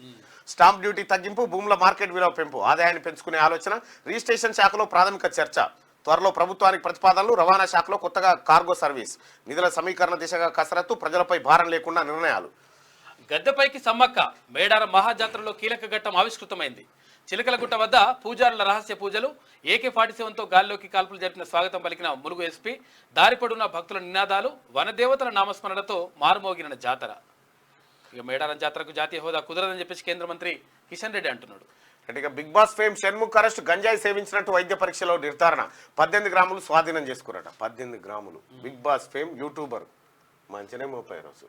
స్టాంప్ డ్యూటీ తగ్గింపు, భూముల మార్కెట్ విలువ పెంపు, ఆదాయాన్ని పెంచుకునే ఆలోచన, రిజిస్ట్రేషన్ శాఖలో ప్రాథమిక చర్చ, త్వరలో ప్రభుత్వానికి ప్రతిపాదనలు, రవాణా శాఖలో కొత్తగా కార్గో సర్వీస్, నిధుల సమీకరణ దిశగా కసరత్తు, ప్రజలపై భారం లేకుండా నిర్ణయాలు. గద్దెపైకి సమ్మక్క, మేడారం మహాజాత్రలో కీలక ఘట్టం ఆవిష్కృతమైంది. చిలకలగుట్ట వద్ద పూజారుల రహస్య పూజలు, AK-47తో గాల్లోకి కాల్పులు జరిపిన స్వాగతం పలికిన ములుగు ఎస్పీ, దారిపడున్న భక్తుల నినాదాలు, వనదేవతల నామస్మరణతో మారుమోగిన జాతర. ఇక మేడారం జాతరకు జాతీయ హోదా కుదరదని చెప్పేసి కేంద్ర మంత్రి కిషన్ రెడ్డి అంటున్నాడు. ఇక Bigg Boss fame Shanmukh arrest, గంజాయి సేవించినట్టు వైద్య పరీక్షలో నిర్ధారణ, 18 గ్రాములు స్వాధీనం చేసుకురట. 18 గ్రాములు. బిగ్ బాస్ ఫేమ్ యూట్యూబర్ మంచినే 30 రోజు.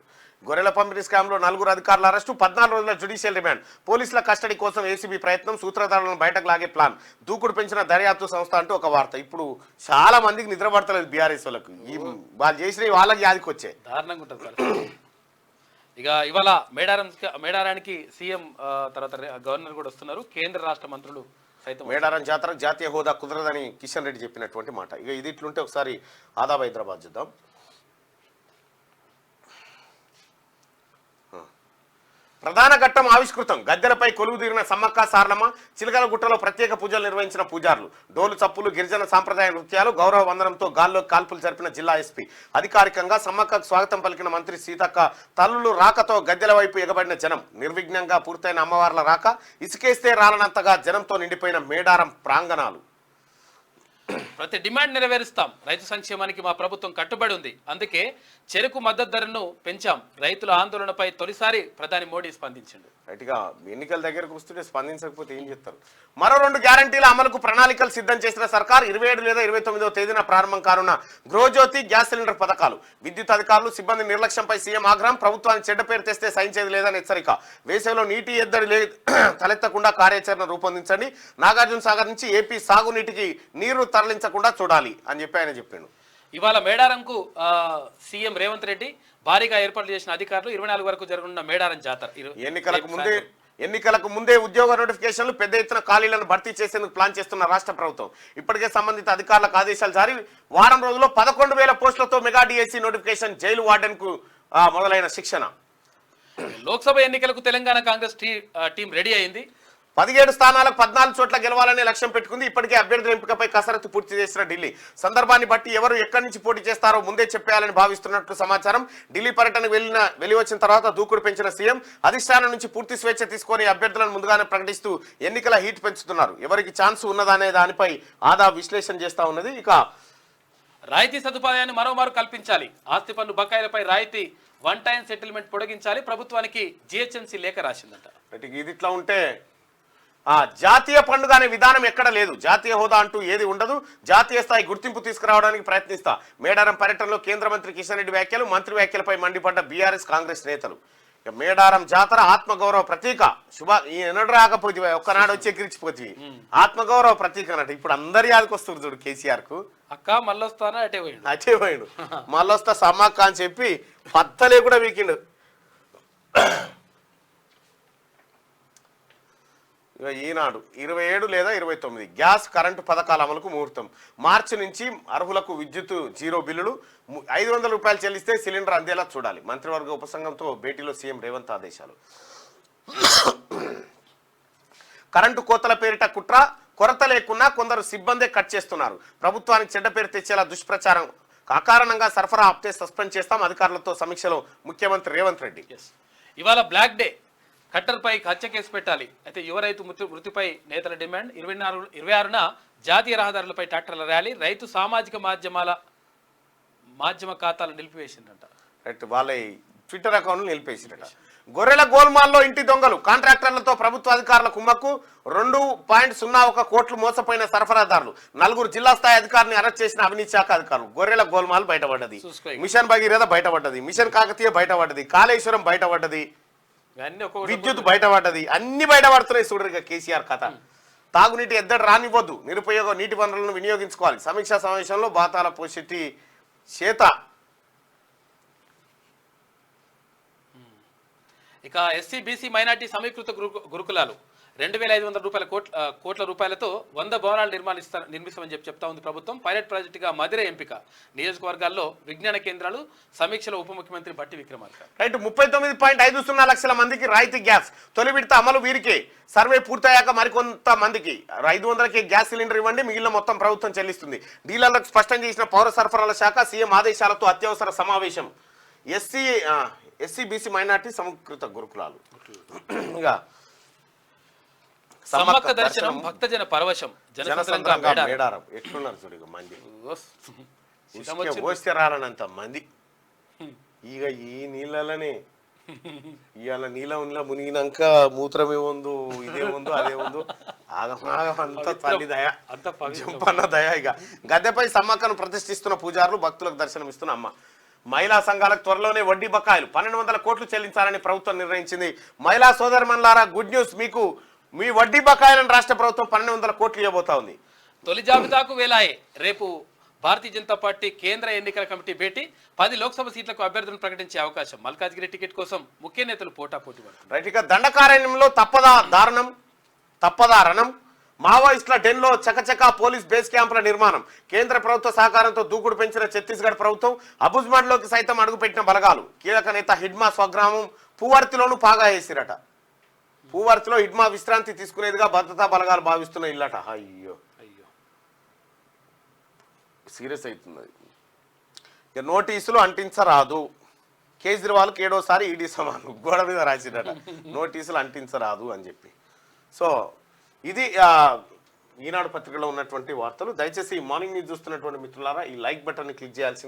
గొర్రెల పంపిణీ స్కామ్లో 4 అధికారుల అరెస్టు, 14 రోజుల జ్యుడిషియల్ రిమాండ్, పోలీసుల కస్టడీ కోసం ఏసీబీ ప్రయత్నం, సూత్రధారులను బయటకు లాగే ప్లాన్, దూకుడు పెంచిన దర్యాప్తు సంస్థ అంటూ ఒక వార్త. ఇప్పుడు చాలా మందికి నిద్ర పడతలేదు బీఆర్ఎస్ వాళ్ళకు. వాళ్ళు చేసిన వాళ్ళకి యాదికి వచ్చాయి. దారుణంగా ఉంటుంది. ఇక ఇవాళ మేడారానికి సీఎం తర్వాత గవర్నర్ కూడా వస్తున్నారు. కేంద్ర రాష్ట్ర మంత్రులు సైతం. మేడారం జాతర జాతీయ హోదా కుదరదని కిషన్ రెడ్డి చెప్పినటువంటి మాట. ఇక ఇది ఇట్లుంటే ఒకసారి ఆదాబ్ హైదరాబాద్ చూద్దాం. ప్రధాన ఘట్టం ఆవిష్కృతం, గద్దెలపై కొలువు తీరిన సమ్మక్క సారలమ్మ, చిలకలగుట్టలో ప్రత్యేక పూజలు నిర్వహించిన పూజారులు, డోలు చప్పులు, గిరిజన సాంప్రదాయ నృత్యాలు, గౌరవ వందనంతో గాల్లో కాల్పులు జరిపిన జిల్లా ఎస్పీ. అధికారికంగా సమ్మక్కకు స్వాగతం పలికిన మంత్రి సీతక్క, తల్లులు రాకతో గద్దెల వైపు ఎగబడిన జనం, నిర్విఘ్నంగా పూర్తయిన అమ్మవార్ల రాక, ఇసుకేస్తే రాలనంతగా జనంతో నిండిపోయిన మేడారం ప్రాంగణాలు. ప్రతి డిమాండ్ నెరవేరుస్తాం, రైతు సంక్షేమానికి మా ప్రభుత్వం కట్టుబడి ఉంది, అందుకే చెరుకు మద్దతు ధరను పెంచాం, రైతుల ఆందోళనపై తొలిసారి ప్రధాని మోడీ స్పందించిండు. రైట్గా ఎన్నికల దగ్గరకు వస్తుంటే స్పందించకపోతే ఏం చేస్తారు? మరో 2 గ్యారంటీల అమలుకు ప్రణాళికలు సిద్ధం చేసిన సర్కార్. 27 లేదా 29వ తేదీన ప్రారంభం కానున్న గృహజ్యోతి, గ్యాస్ సిలిండర్ పథకాలు. విద్యుత్ అధికారులు సిబ్బంది నిర్లక్ష్యంపై సీఎం ఆగ్రహం, ప్రభుత్వానికి చెడ్డ పేరు తెస్తే సహించేది లేదని హెచ్చరిక. వేసవిలో నీటి ఎద్దడి తలెత్తకుండా కార్యాచరణ రూపొందించండి, నాగార్జున సాగర్ నుంచి ఏపీ సాగునీటికి నీరు తరలించకుండా చూడాలి అని చెప్పి ఆయన చెప్పిండు. ఇవాళ మేడారంకు సీఎం రేవంత్ రెడ్డి భారీగా ఏర్పాట్లు చేసిన అధికారులు 24 వరకు జరగనున్న మేడారం జాతర. ఎన్నికలకు ముందే ఉద్యోగ నోటిఫికేషన్లు, పెద్ద ఎత్తున ఖాళీలను భర్తీ చేసేందుకు ప్లాన్ చేస్తున్న రాష్ట్ర ప్రభుత్వం. ఇప్పటికే సంబంధిత అధికారులకు ఆదేశాలు జారీ. వారం రోజుల్లో 11,000 పోస్టులతో mega DSC notification, jail warden కు మొదలైన శిక్షణ. లోక్సభ ఎన్నికలకు తెలంగాణ కాంగ్రెస్ టీం రెడీ అయింది. 17 స్థానాలకు 14 చోట్ల గెలవాలనే లక్ష్యం పెట్టుకుంది. ఇప్పటికే అభ్యర్థుల ఎంపికపై కసరత్తు పూర్తి చేసిన ఢిల్లీ. సందర్భాన్ని బట్టి ఎవరు ఎక్కడి నుంచి పోటీ చేస్తారో ముందే చెప్పేయాలని భావిస్తున్నట్లు సమాచారం. ఢిల్లీ పర్యటనకు వెళ్లి వచ్చిన తర్వాత దూకుడు పెంచిన సీఎం అధిష్టానం నుంచి పూర్తి స్వేచ్ఛ తీసుకొని అభ్యర్థులను ముందుగానే ప్రకటిస్తూ ఎన్నికల హీట్ పెంచుతున్నారు. ఎవరికి ఛాన్స్ ఉన్నదనే దానిపై ఆదా విశ్లేషణ చేస్తా ఉన్నది. ఇక రాయితీ సదుపాయాన్ని మరోమారు కల్పించాలి. ఆస్తి పన్ను బకాయిలపై రాయితీ వన్ టైం సెటిల్మెంట్ పొడిగించాలి. ప్రభుత్వానికి జిహెచ్ఎంసీ లేఖ రాసిందంట. ఇది ఇట్లా ఉంటే జాతీయ పండుగ అనే విధానం ఎక్కడ లేదు. జాతీయ హోదా అంటూ ఏది ఉండదు. జాతీయ స్థాయి గుర్తింపు తీసుకురావడానికి ప్రయత్నిస్తా. మేడారం పర్యటనలో కేంద్ర మంత్రి కిషన్ రెడ్డి వ్యాఖ్యలు. మంత్రి వ్యాఖ్యలపై మండిపడ్డ బీఆర్ఎస్ కాంగ్రెస్ నేతలు. మేడారం జాతర ఆత్మగౌరవ ప్రతీక. ఎన్నడు రాకపోతే ఒక్కనాడు వచ్చి ఎగిరిచిపోతే ఆత్మగౌరవ ప్రతీక అన్నట్టు. ఇప్పుడు అందరి యాదకి వస్తుంది చూడు కేసీఆర్ కు. అక్క మళ్ళొస్తానా అటే పోయిండు మళ్ళొస్తా సమ్మక్క అని చెప్పి పత్తలే కూడా వీకిండు. ఈనాడు 27 లేదా 29 గ్యాస్ కరెంటు పథకాల అమలుకు ముహూర్తం. మార్చి నుంచి అర్హులకు విద్యుత్ 0 బిల్లులు. 500 రూపాయలు చెల్లిస్తే సిలిండర్ అందేలా చూడాలి. మంత్రివర్గ ఉపసంఘంతో భేటీలో సీఎం రేవంత్ ఆదేశాలు. కరెంటు కోతల పేరిట కుట్ర. కొరత లేకున్నా కొందరు సిబ్బందే కట్ చేస్తున్నారు. ప్రభుత్వానికి చెడ్డ పేరు తెచ్చేలా దుష్ప్రచారం. అకారణంగా సరఫరా ఆప్తే సస్పెండ్ చేస్తాం. అధికారులతో సమీక్షలో ముఖ్యమంత్రి రేవంత్ రెడ్డి. ఇవాళ బ్లాక్ డే. కట్టర్పై హత్య కేసు పెట్టాలి. అయితే యువ రైతు మృతిపై నేతల డిమాండ్. 26న జాతీయ రహదారులపై ట్రాక్టర్ల ర్యాలీ. రైతు సామాజిక మాధ్యమ ఖాతాలు నిలిపివేసిందంట. రైట్, వాళ్ళ ట్విట్టర్ అకౌంట్ నిలిపేసిరట. గొర్రెల గోల్మాల్లో ఇంటి దొంగలు. కాంట్రాక్టర్లతో ప్రభుత్వ అధికారుల కుమ్మక్కు. 2.01 కోట్లు మోసపోయిన సరఫరాదారులు. 4 జిల్లా స్థాయి అధికారిని అరెస్ట్ చేసిన అవినీతి శాఖ అధికారులు. గొర్రెల గోల్మాల్ బయటపడ్డది. మిషన్ భగీరథ బయటపడ్డది. మిషన్ కాకతీయ బయటపడ్డది. కాళేశ్వరం బయటపడ్డది. విద్యుత్ బయటపడ్డది. అన్ని బయటపడుతున్నాయి. చూడరు కేసీఆర్ కథ. తాగునీటి ఎద్దడి రానివ్వద్దు. నిరుపయోగ నీటి వనరులను వినియోగించుకోవాలి. సమీక్షా సమావేశంలో బాతాల పోషెట్టి చేత. ఇక ఎస్సీ బీసీ మైనార్టీ సమీకృత గురుకులాలు 2,500 కోట్ల రూపాయలతో 100 భవనాలు నిర్మిస్తామని చెప్తా ఉంది ప్రభుత్వం. పైలట్ ప్రాజెక్టుగా మధిర ఎంపిక. నియోజకవర్గాల్లో విజ్ఞాన కేంద్రాలు. సమీక్షలో ఉప ముఖ్యమంత్రి బట్టి విక్రమార్క. రైట్, 39.50 లక్షల మందికి రాయితీ గ్యాస్. తొలి విడత అమలు వీరికే. సర్వే పూర్తయ్యాక మరికొంత మందికి 500కే గ్యాస్ సిలిండర్ ఇవ్వండి. మిగిలిన మొత్తం ప్రభుత్వం చెల్లిస్తుంది. డీలర్లకు స్పష్టం చేసిన పౌర సరఫరాల శాఖ. సీఎం ఆదేశాలతో అత్యవసర సమావేశం. ఎస్సీ బీసీ మైనార్టీ సమీకృత గురుకులాలు. ఇక సమ్మక్క దర్శనం భక్తజన పరవశం. మేడారం ఎట్లున్నారు చూడు మంది. వస్తే రాలనంత మంది. ఇక ఈ నీళ్ళనే ఇవాళ నీళ్ళ మునిగినాక మూత్రమే ఉందో ఇదే ఉందో అదే ఉందో ఆగమాగమంతా తల్లి దయ జంపన్న దయ. ఇక గద్దెపై సమ్మక్కను ప్రతిష్ఠిస్తున్న పూజారులు. భక్తులకు దర్శనమిస్తున్న అమ్మ. మహిళా సంఘాలకు త్వరలోనే వడ్డీ బకాయిలు. 1,200 కోట్లు చెల్లించాలని ప్రభుత్వం నిర్ణయించింది. మహిళా సోదరమణులారా గుడ్ న్యూస్ మీకు. మీ వడ్డీ బకాయిలను రాష్ట్ర ప్రభుత్వం 1,200 కోట్లు ఇవ్వబోతా ఉంది. తొలి జాబితాకు వేలాయే. రేపు భారతీయ జనతా పార్టీ కేంద్ర ఎన్నికల కమిటీ భేటీ. 10 లోక్సభ సీట్లకు అభ్యర్థులను ప్రకటించే అవకాశం. మల్కాజ్గిరి టికెట్ కోసం ముఖ్య నేతలు పోటాపోటీ పడుతున్నారు. రైట్, ఇక దండకారణ్యంలో తప్పదా రణం. మావోయిస్టుల డెన్లో చకచకా పోలీస్ బేస్ క్యాంపుల నిర్మాణం. కేంద్ర ప్రభుత్వ సహకారంతో దూకుడు పెంచిన ఛత్తీస్గఢ్ ప్రభుత్వం. అబుజ్మాడ్లోకి సైతం అడుగుపెట్టిన బలగాలు. కీలక నేత హిడ్మా స్వగ్రామం పూవర్తిలోనూ పాగా వేసిరట. పూవర్తిలో హిడ్మా విశ్రాంతి తీసుకునేదిగా భద్రతా బలగాలు భావిస్తున్న ఇల్లట. అయ్యో సీరియస్ అవుతుంది. ఇక నోటీసులు అంటించరాదు. కేజ్రీవాల్కి 7వసారి ఈడీ సమానం గోడ మీద రాసిరట. నోటీసులు అంటించరాదు అని చెప్పి. సో ఇది ఈనాడు పత్రికలో ఉన్నటువంటి వార్తలు. దయచేసి ఈ మార్నింగ్ న్యూస్ చూస్తున్నటువంటి మిత్రులారా ఈ లైక్ బటన్ని క్లిక్ చేయాల్సి